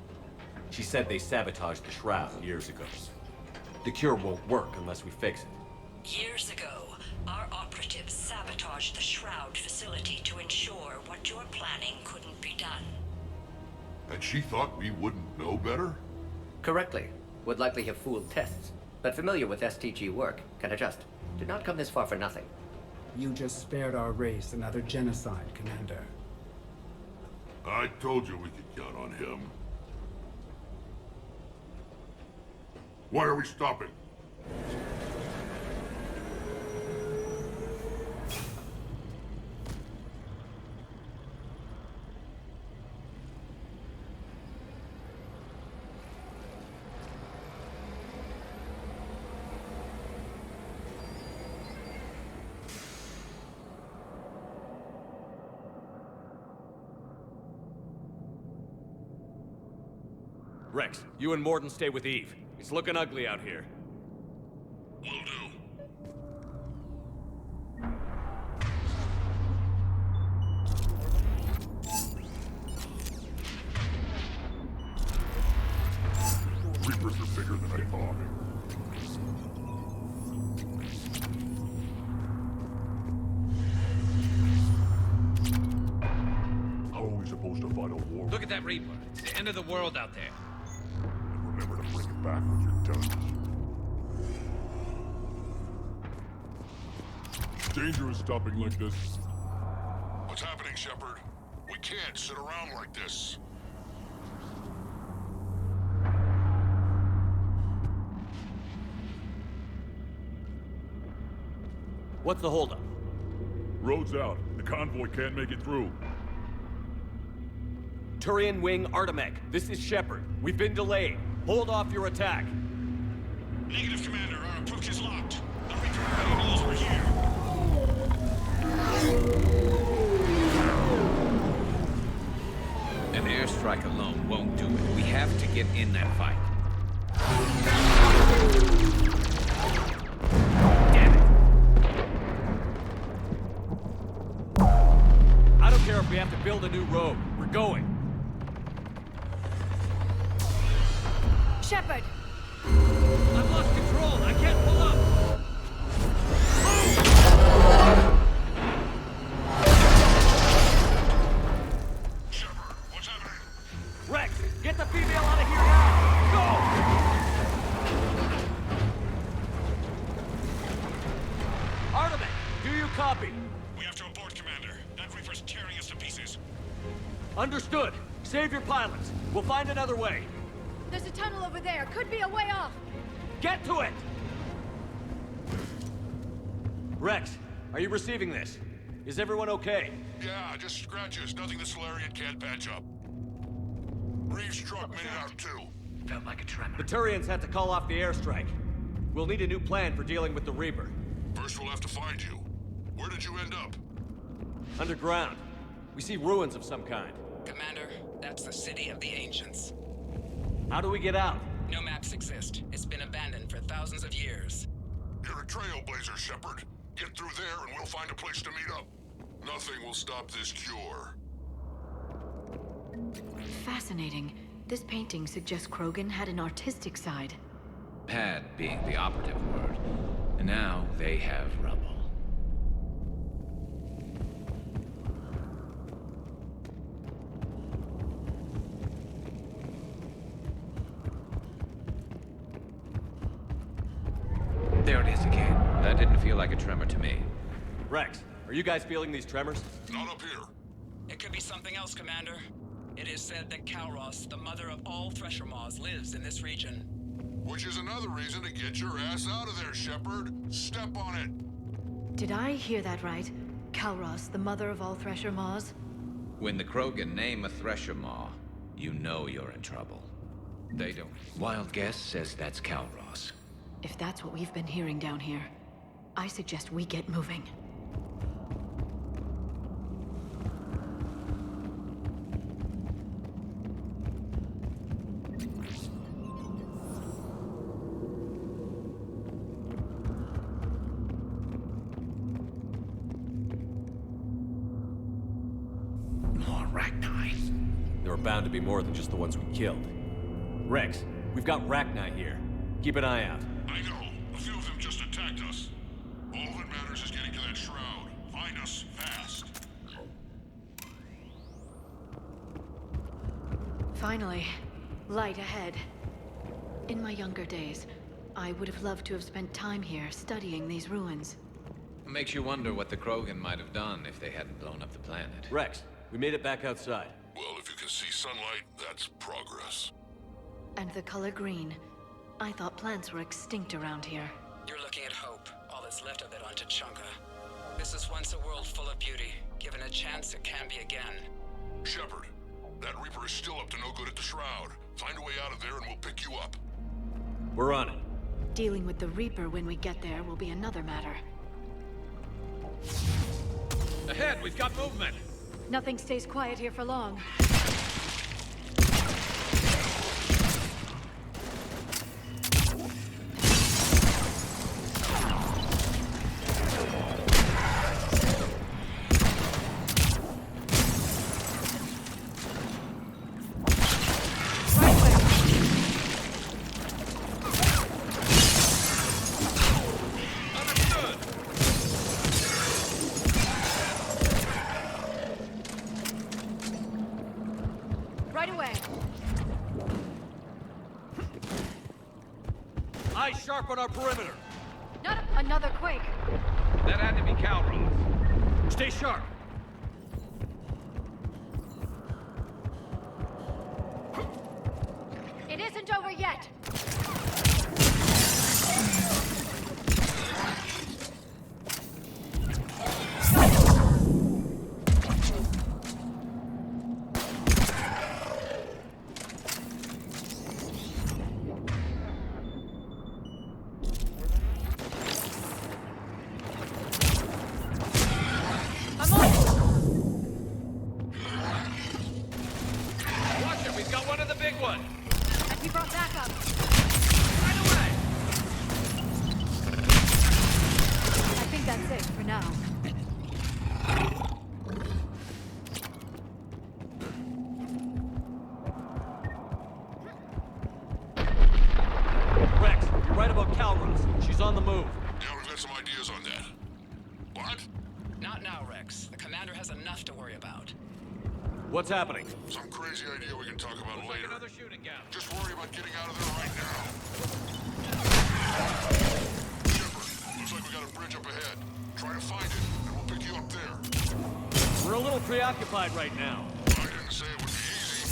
She said they sabotaged the Shroud years ago. The cure won't work unless we fix it. Years ago, our operatives sabotaged the Shroud facility to ensure what you were planning couldn't be done. And she thought we wouldn't know better? Correctly. Would likely have fooled tests, but familiar with STG work, can adjust. Did not come this far for nothing. You just spared our race another genocide, Commander. I told you we could count on him. Why are we stopping? Rex, you and Morden stay with Eve. It's looking ugly out here. Will do. Reapers are bigger than I thought. How are we supposed to fight a war? Look at that Reaper. It's the end of the world out there. And remember to bring it back when you're done. It's dangerous stopping like this. What's happening, Shepard? We can't sit around like this. What's the holdup? Road's out. The convoy can't make it through. Turian Wing Artemech, this is Shepard. We've been delayed. Hold off your attack. Negative, Commander. Our approach is locked. The Reaper already knows we're here. An airstrike alone won't do it. We have to get in that fight. Damn it! I don't care if we have to build a new road. We're going. Shepard! I've lost control. I can't pull up. Shepard, what's happening? Rex, get the female out of here now! Go! Artemech, do you copy? We have to abort, Commander. That Reaper's tearing us to pieces. Understood. Save your pilots. We'll find another way. There's a tunnel over there. Could be a way off. Get to it! Rex, are you receiving this? Is everyone okay? Yeah, just scratches. Nothing the Solarian can't patch up. Reeves' truck made it out too. Felt like a tremor. The Turians had to call off the airstrike. We'll need a new plan for dealing with the Reaper. First we'll have to find you. Where did you end up? Underground. We see ruins of some kind. Commander, that's the City of the Ancients. How do we get out? No maps exist. It's been abandoned for thousands of years. You're a trailblazer, Shepard. Get through there and we'll find a place to meet up. Nothing will stop this cure. Fascinating. This painting suggests Krogan had an artistic side. Had being the operative word. And now they have rubble. There it is again. That didn't feel like a tremor to me. Rex, are you guys feeling these tremors? Not up here. It could be something else, Commander. It is said that Kalros, the mother of all Thresher Maws, lives in this region. Which is another reason to get your ass out of there, Shepard. Step on it. Did I hear that right? Kalros, the mother of all Thresher Maws? When the Krogan name a Thresher Maw, you know you're in trouble. They don't. Wild guess says that's Kalros. If that's what we've been hearing down here, I suggest we get moving. More Rachni. There are bound to be more than just the ones we killed. Rex, we've got Rachni here. Keep an eye out. I know. A few of them just attacked us. All that matters is getting to that shroud. Find us fast. Finally, light ahead. In my younger days, I would have loved to have spent time here studying these ruins. Makes you wonder what the Krogan might have done if they hadn't blown up the planet. Rex, we made it back outside. Well, if you can see sunlight, that's progress. And the color green. I thought plants were extinct around here. You're looking at hope, all that's left of it on Tachanka. This is once a world full of beauty. Given a chance, it can be again. Shepard, that Reaper is still up to no good at the shroud. Find a way out of there and we'll pick you up. We're on it. Dealing with the Reaper when we get there will be another matter. Ahead, we've got movement. Nothing stays quiet here for long. Eyes sharp on our perimeter. Not another quake. That had to be Kalros. Stay sharp. It isn't over yet. the move. Yeah, we've got some ideas on that. What? Not now, Rex. The commander has enough to worry about. What's happening? Some crazy idea we can talk about Looks later. like another shooting gallery. Just worry about getting out of there right now. Shepard, looks like we got a bridge up ahead. Try to find it, and we'll pick you up there. We're a little preoccupied right now. I didn't say it would be easy.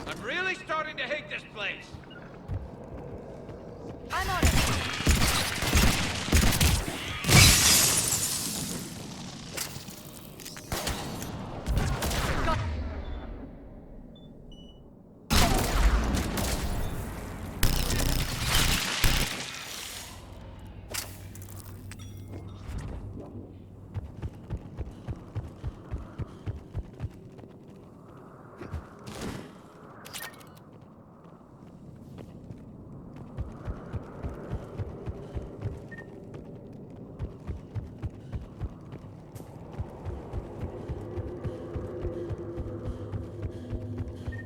I'm really starting to hate this place. I'm on it.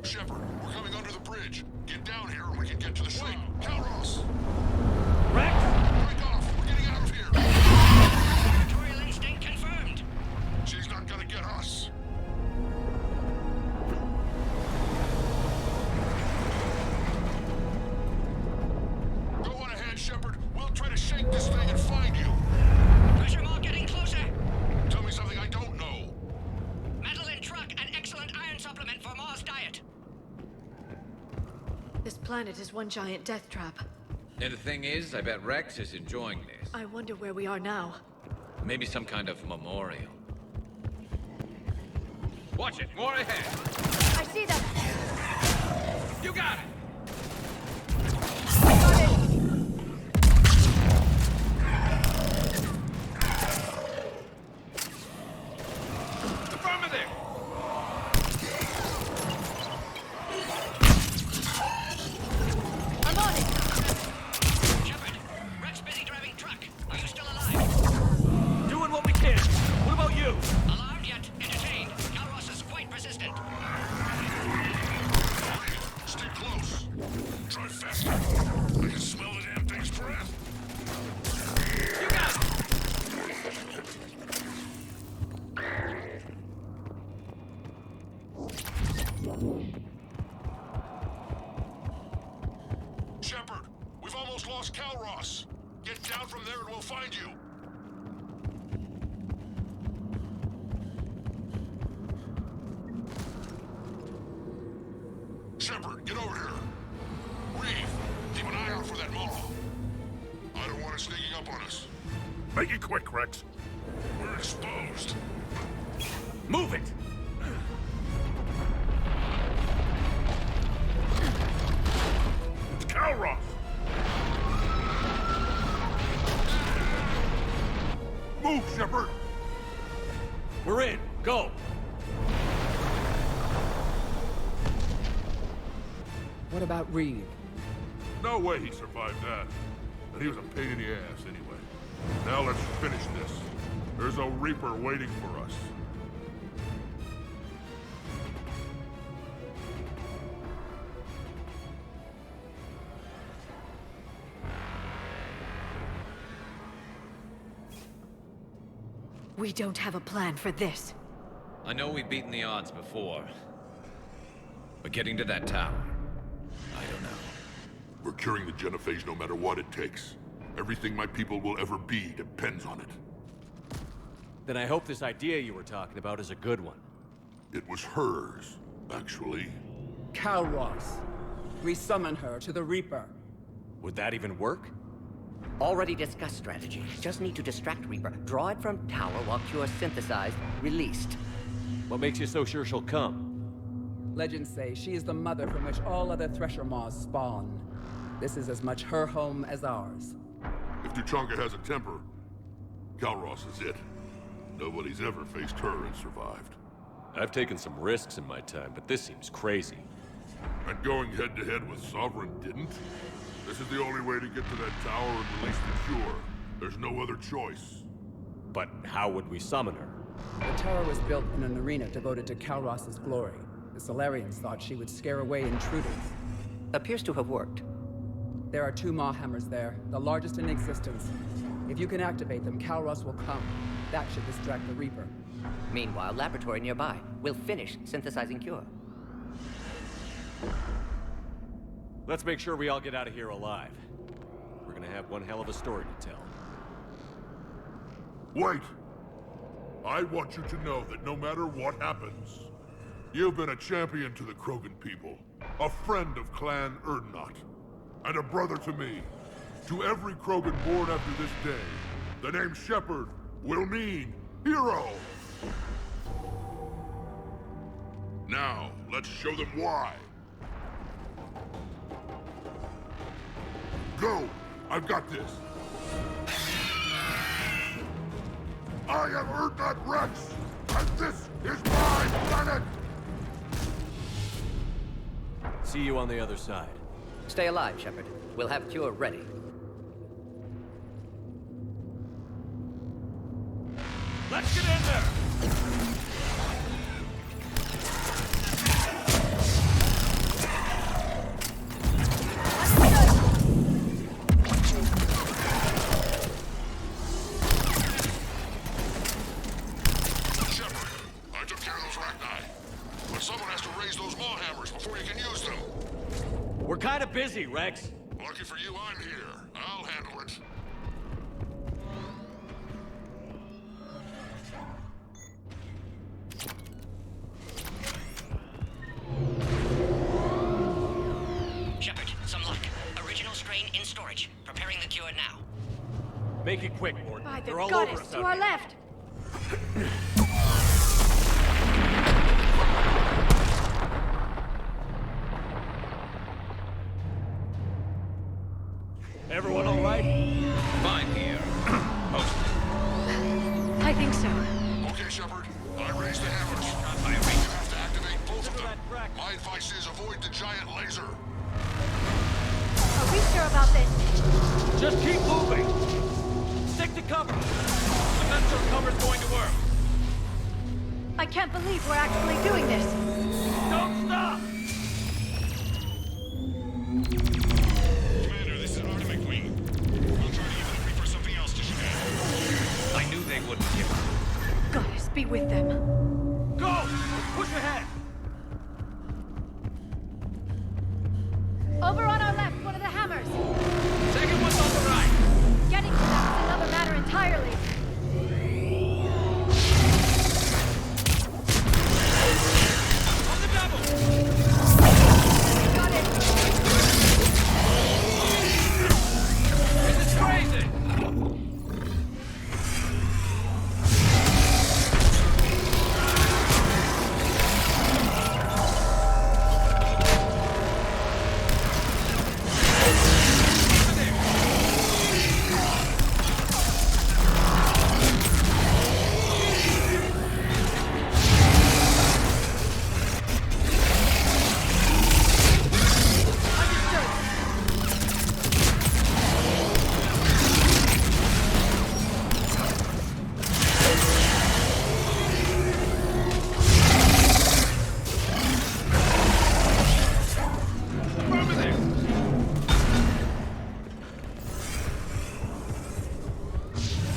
Shepard, we're coming under the bridge. Get down here and we can get to the ship. Calros! Rex! Break off! We're getting out of here! Territorial instinct confirmed. She's not gonna get us. Go on ahead, Shepard. We'll try to shake this thing and find you. Pressure mark getting closer. Tell me something I don't know. Metal in truck, an excellent iron supplement for Mars diet. This planet is one giant death trap. And the thing is, I bet Rex is enjoying this. I wonder where we are now. Maybe some kind of memorial. Watch it, more ahead. I see them. You got it. Affirmative. I'm on it. Shepard, Rex busy driving truck. Are you still alive? Doing what we can. What about you? Alarmed yet? Entertained. Calros is quite persistent. Stay close. Try faster. I can smell the damn thing's breath. You got it. Shepard, we've almost lost Calros. Get down from there and we'll find you. Shepard, get over here. Reeve, keep an eye out for that Mara. I don't want it sneaking up on us. Make it quick, Rex. We're exposed. Move it! It's Calros! Move, Shepard! We're in. Go! What about Reeve? No way he survived that. And he was a pain in the ass anyway. Now let's finish this. There's a Reaper waiting for us. We don't have a plan for this. I know we've beaten the odds before. But getting to that tower, I don't know. We're curing the Genophage no matter what it takes. Everything my people will ever be depends on it. Then I hope this idea you were talking about is a good one. It was hers, actually. Calros. We summon her to the Reaper. Would that even work? Already discussed strategy. Just need to distract Reaper. Draw it from tower while Cure synthesized, released. What makes you so sure she'll come? Legends say she is the mother from which all other Thresher Maws spawn. This is as much her home as ours. If Tuchanka has a temper, Calros is it. Nobody's ever faced her and survived. I've taken some risks in my time, but this seems crazy. And going head-to-head with Sovereign didn't? This is the only way to get to that tower and release the Cure. There's no other choice. But how would we summon her? The tower was built in an arena devoted to Kalros's glory. The Solarians thought she would scare away intruders. Appears to have worked. There are 2 Maw hammers there, the largest in existence. If you can activate them, Kalros will come. That should distract the Reaper. Meanwhile, laboratory nearby. We'll finish synthesizing cure. Let's make sure we all get out of here alive. We're gonna have one hell of a story to tell. Wait! I want you to know that no matter what happens, you've been a champion to the Krogan people, a friend of Clan Erdnot, and a brother to me. To every Krogan born after this day, the name Shepard will mean hero! Now, let's show them why. Go! I've got this! I am Erdnot Rex, and this is my planet! See you on the other side. Stay alive, Shepard. We'll have cure ready. Let's get in there! We're kind of busy, Rex. Lucky for you, I'm here. I'll handle it. Shepard, some luck. Original strain in storage. Preparing the cure now. Make it quick, Morton. By the They're all goddess, over us to out our here. left! Everyone all right? Fine here. I think so. Okay, Shepard. I raised the hammers. You have to activate both of them. My advice is avoid the giant laser. Are we sure about this? Just keep moving. Stick to cover. The sensor cover's going to work. I can't believe we're actually doing this. Don't stop! Commander, this is Artemis Queen. I'll try to give the Reaper something else to shoot at. I knew they wouldn't give up. Goddess be with them. Go! Push ahead! Over on our left, one of the hammers. Second one's on the right. Getting to that is another matter entirely. On the double! Got it. This is crazy!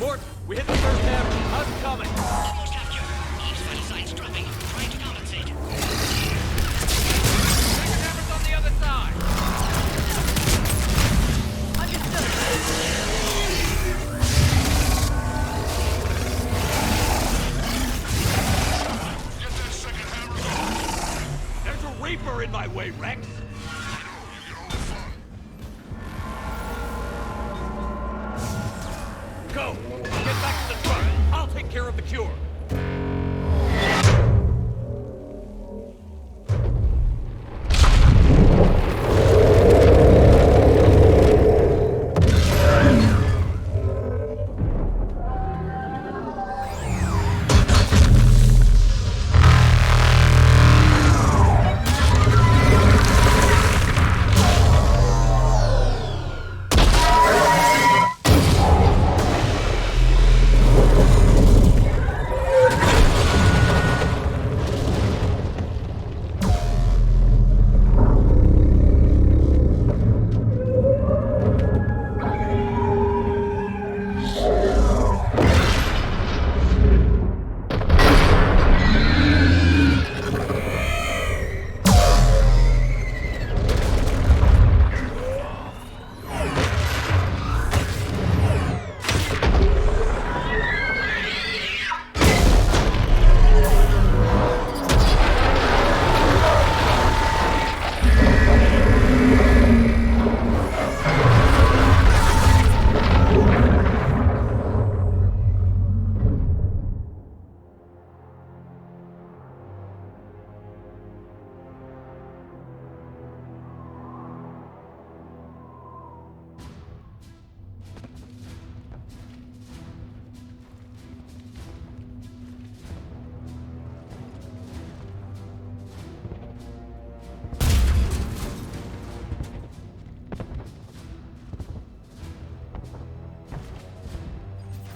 Mort, we hit the first hammer. How's it coming? Almost have cure. Eve's vital signs dropping. Trying to compensate. Second hammer's on the other side. Get that second hammer going. There's a Reaper in my way, Rex. I know, you get all the fun. Go! Get back to the truck. I'll take care of the cure.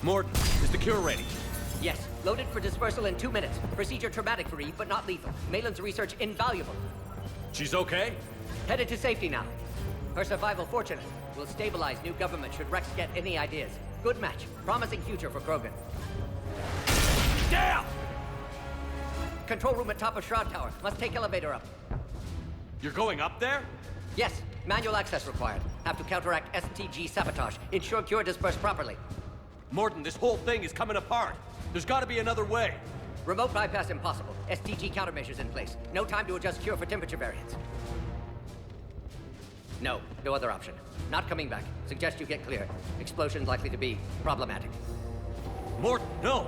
Morton, is the cure ready? Yes, loaded for dispersal in 2 minutes. Procedure traumatic for Eve, but not lethal. Malin's research invaluable. She's okay? Headed to safety now. Her survival fortunate. Will stabilize new government should Rex get any ideas. Good match. Promising future for Krogan. Damn! Control room at top of Shroud Tower. Must take elevator up. You're going up there? Yes. Manual access required. Have to counteract STG sabotage. Ensure cure dispersed properly. Morton, this whole thing is coming apart. There's got to be another way. Remote bypass impossible. STG countermeasures in place. No time to adjust cure for temperature variance. No other option. Not coming back. Suggest you get clear. Explosion's likely to be problematic. Morton, no!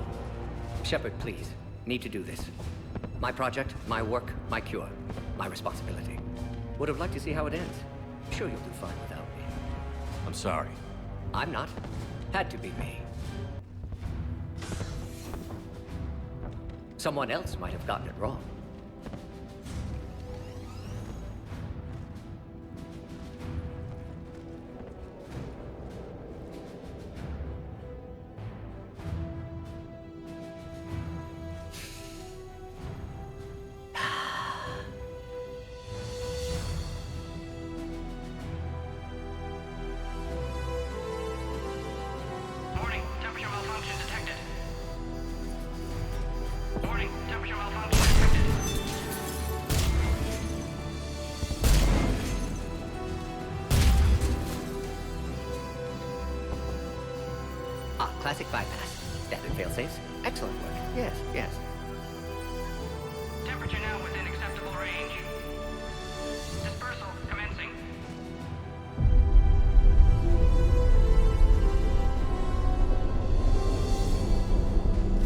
Shepard, please. Need to do this. My project, my work, my cure. My responsibility. Would have liked to see how it ends. Sure you'll do fine without me. I'm sorry. I'm not. Had to be me. Someone else might have gotten it wrong. Warning, temperature malfunction detected. Warning, temperature malfunction detected. Ah, classic bypass. Standard failsafes. Excellent work. Yes, yes. Temperature now within acceptable range. Dispersal commencing.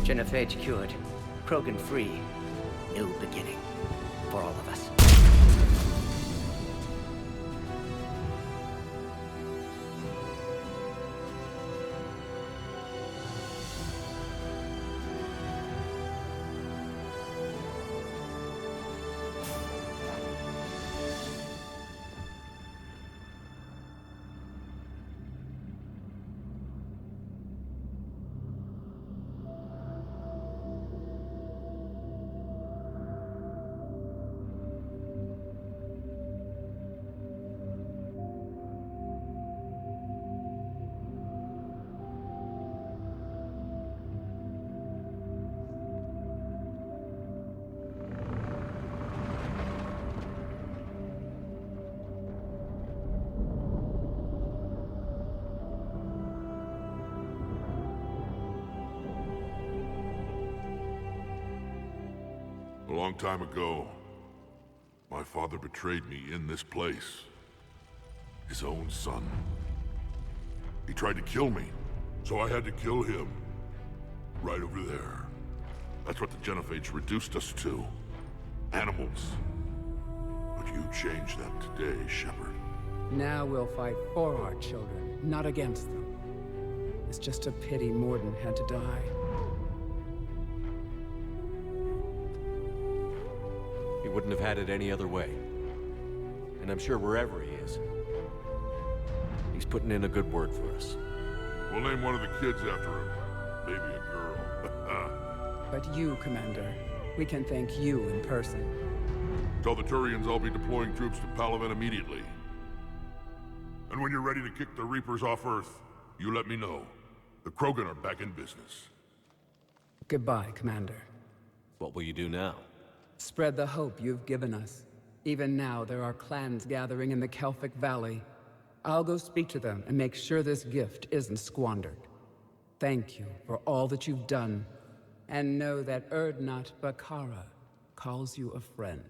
Genophage cured. Krogan free. New beginning. For all of us. A long time ago, my father betrayed me in this place. His own son. He tried to kill me, so I had to kill him. Right over there. That's what the Genophage reduced us to. Animals. But you changed that today, Shepard. Now we'll fight for our children, not against them. It's just a pity Morden had to die. He wouldn't have had it any other way. And I'm sure wherever he is, he's putting in a good word for us. We'll name one of the kids after him. Maybe a girl. But you, Commander, we can thank you in person. Tell the Turians I'll be deploying troops to Palaven immediately. And when you're ready to kick the Reapers off Earth, you let me know. The Krogan are back in business. Goodbye, Commander. What will you do now? Spread the hope you've given us. Even now, there are clans gathering in the Kelphic Valley. I'll go speak to them and make sure this gift isn't squandered. Thank you for all that you've done. And know that Erdnot Bakara calls you a friend.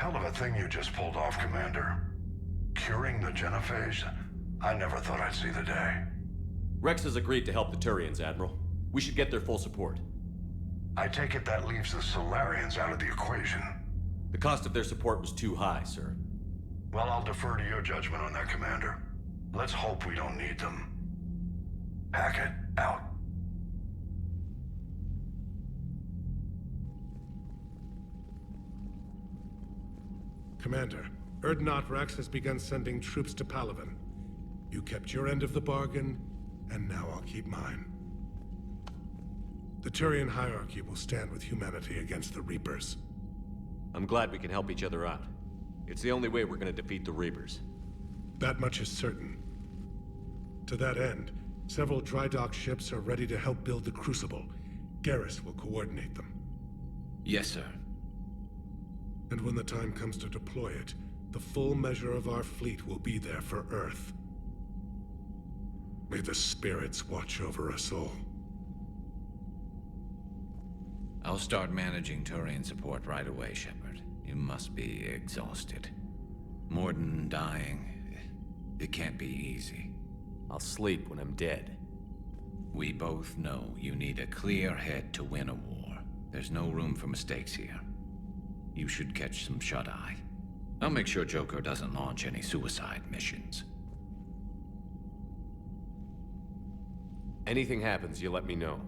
Hell of a thing you just pulled off, Commander. Curing the Genophage? I never thought I'd see the day. Rex has agreed to help the Turians, Admiral. We should get their full support. I take it that leaves the Solarians out of the equation. The cost of their support was too high, sir. Well, I'll defer to your judgment on that, Commander. Let's hope we don't need them. Hackett, out. Commander, Erdnot Rex has begun sending troops to Palaven. You kept your end of the bargain, and now I'll keep mine. The Turian hierarchy will stand with humanity against the Reapers. I'm glad we can help each other out. It's the only way we're gonna defeat the Reapers. That much is certain. To that end, several dry dock ships are ready to help build the Crucible. Garrus will coordinate them. Yes, sir. And when the time comes to deploy it, the full measure of our fleet will be there for Earth. May the spirits watch over us all. I'll start managing Turian support right away, Shepard. You must be exhausted. Morden dying, it can't be easy. I'll sleep when I'm dead. We both know you need a clear head to win a war. There's no room for mistakes here. You should catch some shut-eye. I'll make sure Joker doesn't launch any suicide missions. Anything happens, you let me know.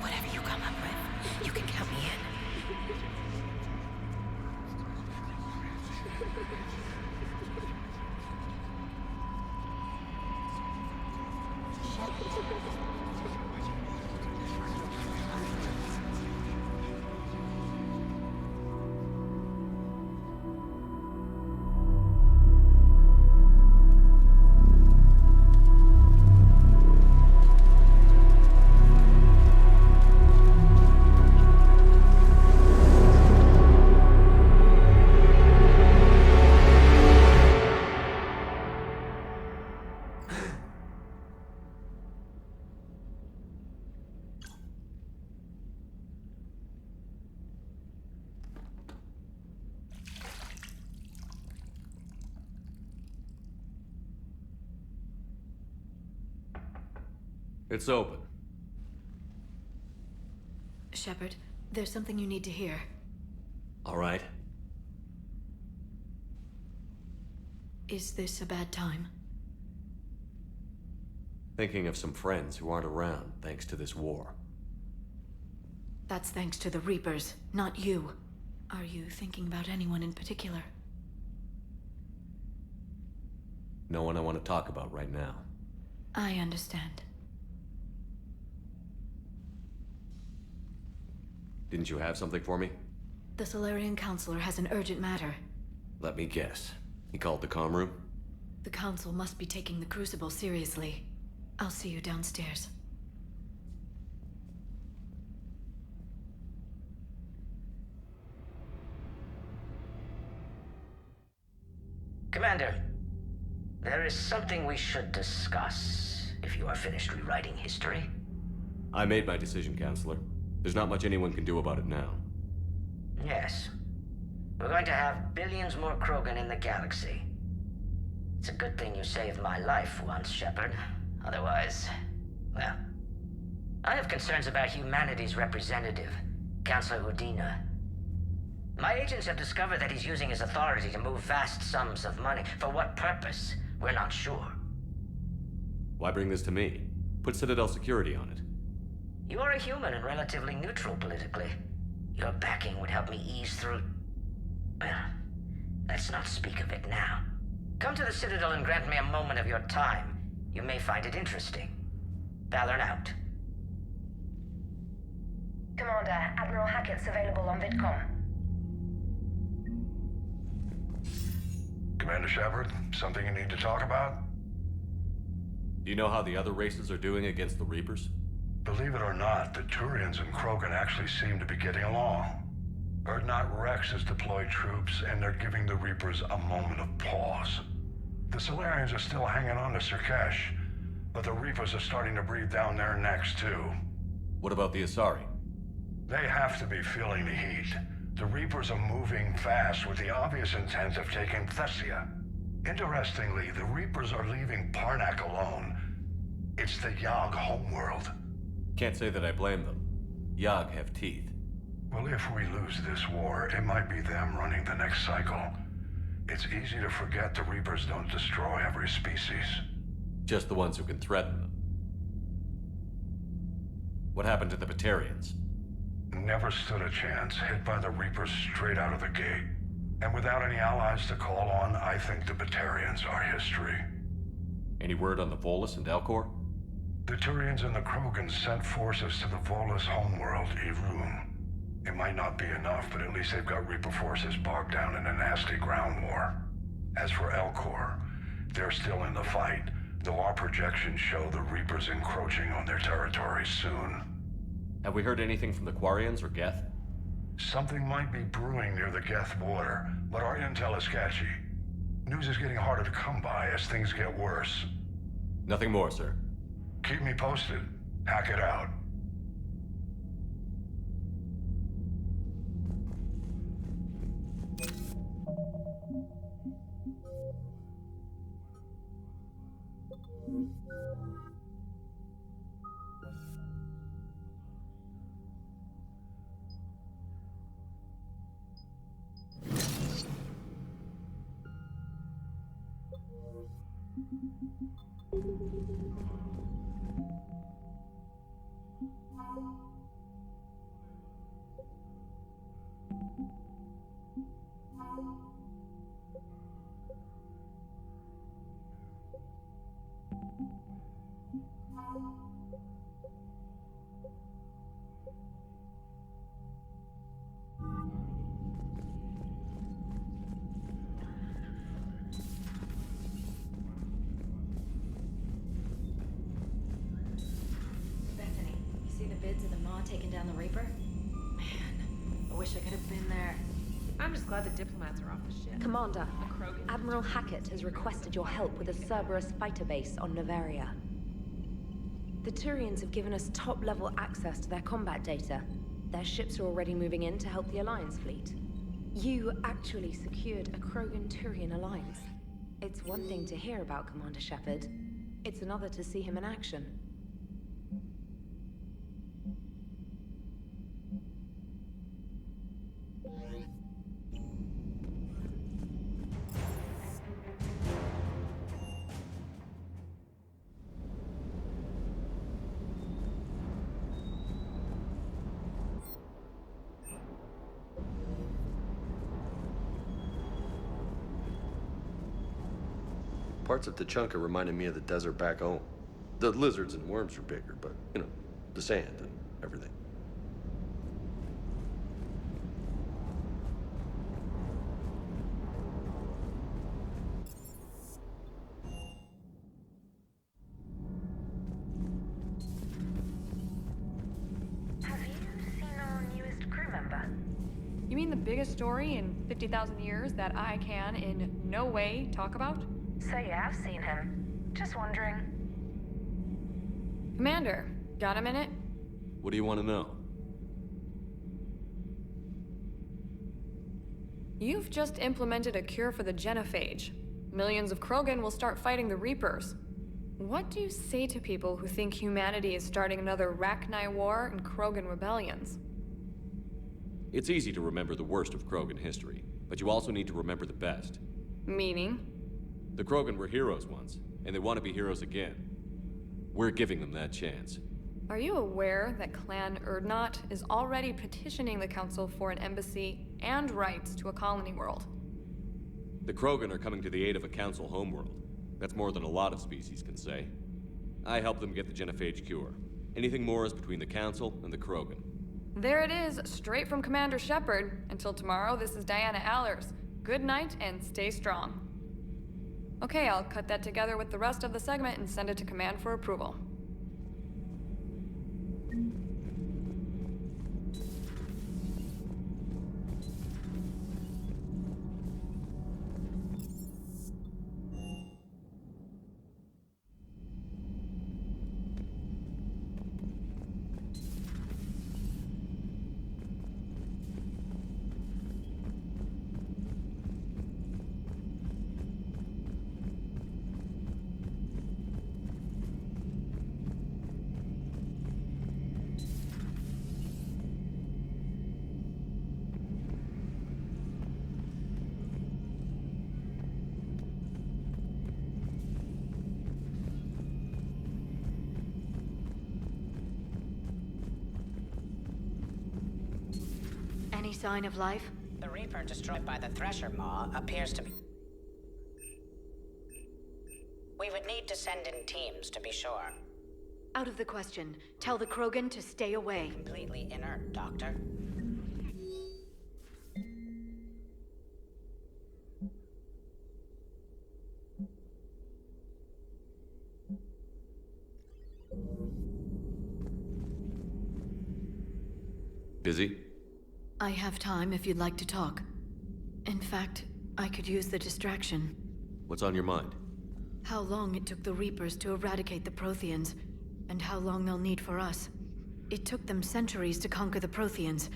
Whatever you come up with, you can count me in. It's open. Shepard, there's something you need to hear. All right. Is this a bad time? Thinking of some friends who aren't around thanks to this war. That's thanks to the Reapers, not you. Are you thinking about anyone in particular? No one I want to talk about right now. I understand. Didn't you have something for me? The Solarian Counselor has an urgent matter. Let me guess. He called the comm room? The Council must be taking the Crucible seriously. I'll see you downstairs. Commander, there is something we should discuss, if you are finished rewriting history. I made my decision, Counselor. There's not much anyone can do about it now. Yes. We're going to have billions more Krogan in the galaxy. It's a good thing you saved my life once, Shepard. Otherwise, well... I have concerns about humanity's representative, Councilor Udina. My agents have discovered that he's using his authority to move vast sums of money. For what purpose? We're not sure. Why bring this to me? Put Citadel security on it. You are a human and relatively neutral politically. Your backing would help me ease through... Well, let's not speak of it now. Come to the Citadel and grant me a moment of your time. You may find it interesting. Valorn out. Commander, Admiral Hackett's available on VidCom. Commander Shepard, something you need to talk about? Do you know how the other races are doing against the Reapers? Believe it or not, the Turians and Krogan actually seem to be getting along. Urdnot Rex has deployed troops, and they're giving the Reapers a moment of pause. The Solarians are still hanging on to Surkesh, but the Reapers are starting to breathe down their necks, too. What about the Asari? They have to be feeling the heat. The Reapers are moving fast with the obvious intent of taking Thessia. Interestingly, the Reapers are leaving Parnak alone. It's the Yogg homeworld. Can't say that I blame them. Yogg have teeth. Well, if we lose this war, it might be them running the next cycle. It's easy to forget the Reapers don't destroy every species. Just the ones who can threaten them. What happened to the Batarians? Never stood a chance, hit by the Reapers straight out of the gate. And without any allies to call on, I think the Batarians are history. Any word on the Volus and Elcor? The Turians and the Krogan sent forces to the Volus homeworld, Irun. It might not be enough, but at least they've got Reaper forces bogged down in a nasty ground war. As for Elcor, they're still in the fight, though our projections show the Reapers encroaching on their territory soon. Have we heard anything from the Quarians or Geth? Something might be brewing near the Geth border, but our intel is sketchy. News is getting harder to come by as things get worse. Nothing more, sir. Keep me posted. Hackett out. Taking down the Reaper? Man, I wish I could have been there. I'm just glad the diplomats are off the ship. Commander, Admiral Hackett has requested your help with a Cerberus fighter base on Novaria. The Turians have given us top-level access to their combat data. Their ships are already moving in to help the Alliance fleet. You actually secured a Krogan-Turian alliance. It's one thing to hear about Commander Shepard. It's another to see him in action. Parts of Tachanka reminded me of the desert back home. The lizards and worms were bigger, but, you know, the sand and everything. Have you seen our newest crew member? You mean the biggest story in 50,000 years that I can in no way talk about? So yeah, I've seen him. Just wondering. Commander, got a minute? What do you want to know? You've just implemented a cure for the Genophage. Millions of Krogan will start fighting the Reapers. What do you say to people who think humanity is starting another Rachni War and Krogan rebellions? It's easy to remember the worst of Krogan history, but you also need to remember the best. Meaning? The Krogan were heroes once, and they want to be heroes again. We're giving them that chance. Are you aware that Clan Urdnot is already petitioning the Council for an embassy and rights to a colony world? The Krogan are coming to the aid of a Council homeworld. That's more than a lot of species can say. I helped them get the Genophage cure. Anything more is between the Council and the Krogan. There it is, straight from Commander Shepard. Until tomorrow, this is Diana Allers. Good night and stay strong. Okay, I'll cut that together with the rest of the segment and send it to Command for approval. Any sign of life? The Reaper destroyed by the Thresher Maw appears to be... We would need to send in teams to be sure. Out of the question. Tell the Krogan to stay away. Completely inert, Doctor. Busy? I have time if you'd like to talk. In fact, I could use the distraction. What's on your mind? How long it took the Reapers to eradicate the Protheans, and how long they'll need for us. It took them centuries to conquer the Protheans.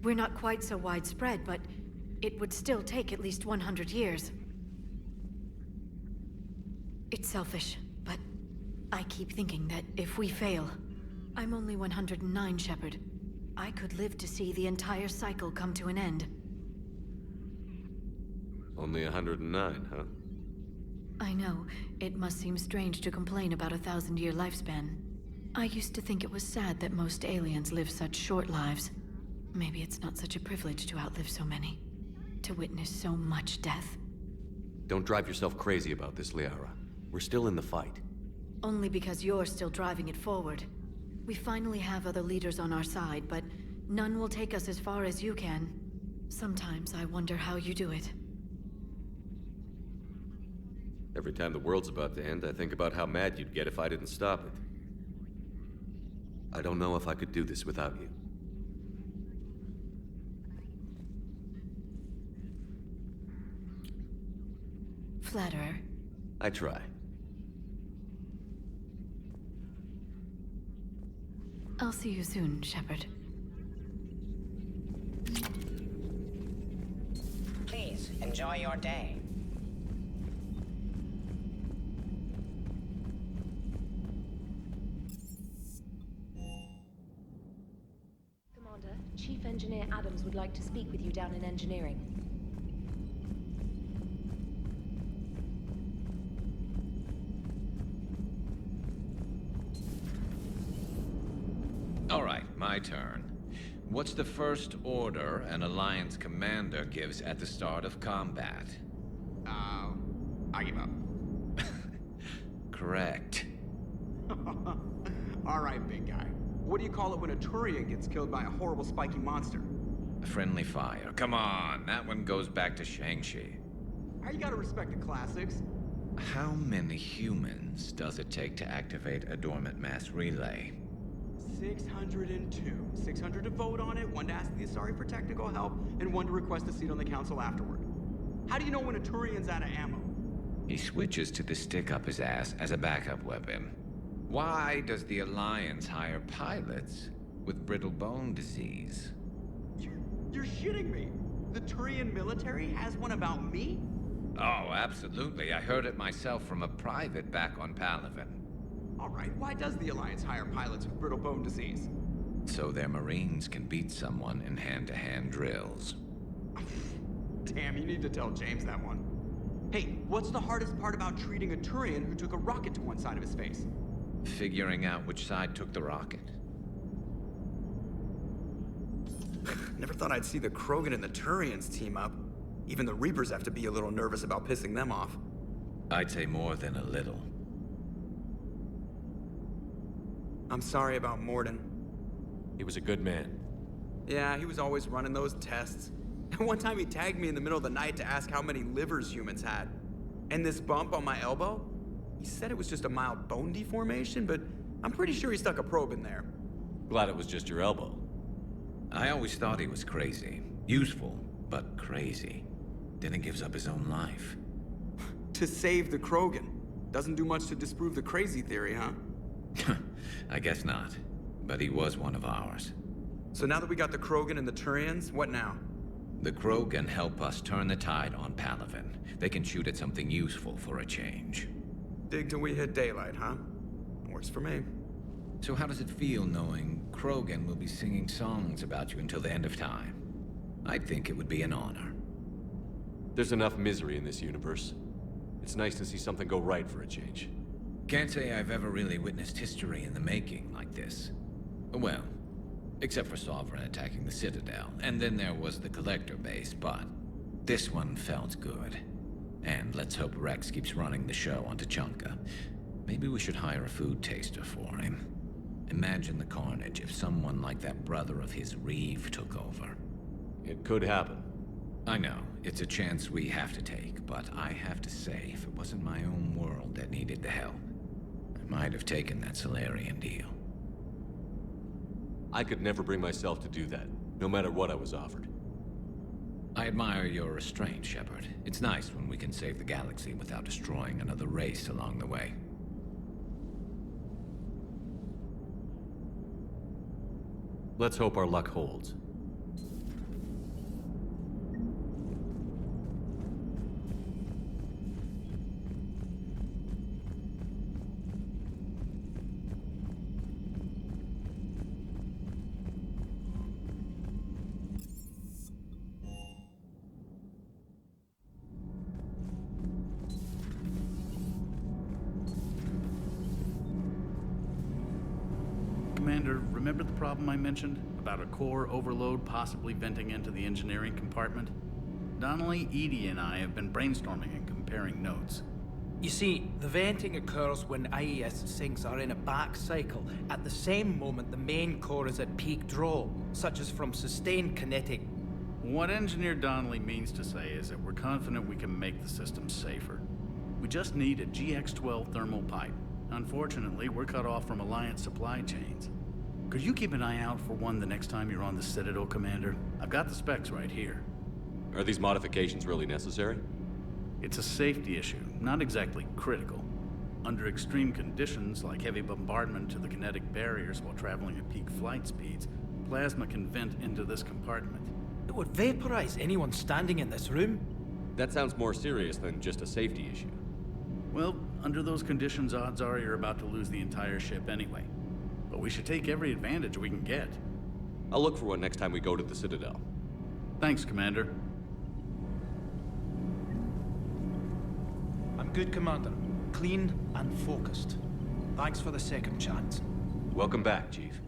We're not quite so widespread, but it would still take at least 100 years. It's selfish, but I keep thinking that if we fail... I'm only 109, Shepard. I could live to see the entire cycle come to an end. Only 109, huh? I know. It must seem strange to complain about a 1,000-year lifespan. I used to think it was sad that most aliens live such short lives. Maybe it's not such a privilege to outlive so many. To witness so much death. Don't drive yourself crazy about this, Liara. We're still in the fight. Only because you're still driving it forward. We finally have other leaders on our side, but none will take us as far as you can. Sometimes I wonder how you do it. Every time the world's about to end, I think about how mad you'd get if I didn't stop it. I don't know if I could do this without you. Flatterer. I try. I'll see you soon, Shepard. Please, enjoy your day. Commander, Chief Engineer Adams would like to speak with you down in engineering. All right, my turn. What's the first order an Alliance commander gives at the start of combat? I give up. Correct. All right, big guy. What do you call it when a Turian gets killed by a horrible spiky monster? Friendly fire. Come on, that one goes back to Shang-Chi. How you gotta respect the classics? How many humans does it take to activate a dormant mass relay? 602. 600 to vote on it, 1 to ask the Asari for technical help, and 1 to request a seat on the council afterward. How do you know when a Turian's out of ammo? He switches to the stick up his ass as a backup weapon. Why does the Alliance hire pilots with brittle bone disease? You're shitting me. The Turian military has one about me? Oh, absolutely. I heard it myself from a private back on Palaven. All right, why does the Alliance hire pilots with brittle bone disease? So their Marines can beat someone in hand-to-hand drills. Damn, you need to tell James that one. Hey, what's the hardest part about treating a Turian who took a rocket to one side of his face? Figuring out which side took the rocket. Never thought I'd see the Krogan and the Turians team up. Even the Reapers have to be a little nervous about pissing them off. I'd say more than a little. I'm sorry about Morden. He was a good man. Yeah, he was always running those tests. And one time he tagged me in the middle of the night to ask how many livers humans had. And this bump on my elbow? He said it was just a mild bone deformation, but I'm pretty sure he stuck a probe in there. Glad it was just your elbow. I always thought he was crazy. Useful, but crazy. Then he gives up his own life. To save the Krogan. Doesn't do much to disprove the crazy theory, huh? I guess not. But he was one of ours. So now that we got the Krogan and the Turians, what now? The Krogan help us turn the tide on Palaven. They can shoot at something useful for a change. Dig till we hit daylight, huh? Works for me. So how does it feel knowing Krogan will be singing songs about you until the end of time? I think it would be an honor. There's enough misery in this universe. It's nice to see something go right for a change. Can't say I've ever really witnessed history in the making like this. Well, except for Sovereign attacking the Citadel, and then there was the Collector base, but this one felt good. And let's hope Rex keeps running the show on Tuchanka. Maybe we should hire a food taster for him. Imagine the carnage if someone like that brother of his, Reeve, took over. It could happen. I know, it's a chance we have to take, but I have to say, if it wasn't my own world that needed the help, I might have taken that Solarian deal. I could never bring myself to do that, no matter what I was offered. I admire your restraint, Shepard. It's nice when we can save the galaxy without destroying another race along the way. Let's hope our luck holds. Commander, remember the problem I mentioned? About a core overload possibly venting into the engineering compartment? Donnelly, Edie, and I have been brainstorming and comparing notes. You see, the venting occurs when IES sinks are in a back cycle, at the same moment the main core is at peak draw, such as from sustained kinetic. What Engineer Donnelly means to say is that we're confident we can make the system safer. We just need a GX-12 thermal pipe. Unfortunately, we're cut off from Alliance supply chains. Could you keep an eye out for one the next time you're on the Citadel, Commander? I've got the specs right here. Are these modifications really necessary? It's a safety issue, not exactly critical. Under extreme conditions, like heavy bombardment to the kinetic barriers while traveling at peak flight speeds, plasma can vent into this compartment. It would vaporize anyone standing in this room. That sounds more serious than just a safety issue. Well, under those conditions, odds are you're about to lose the entire ship anyway. But we should take every advantage we can get. I'll look for one next time we go to the Citadel. Thanks, Commander. I'm good, Commander. Clean and focused. Thanks for the second chance. Welcome back, Chief.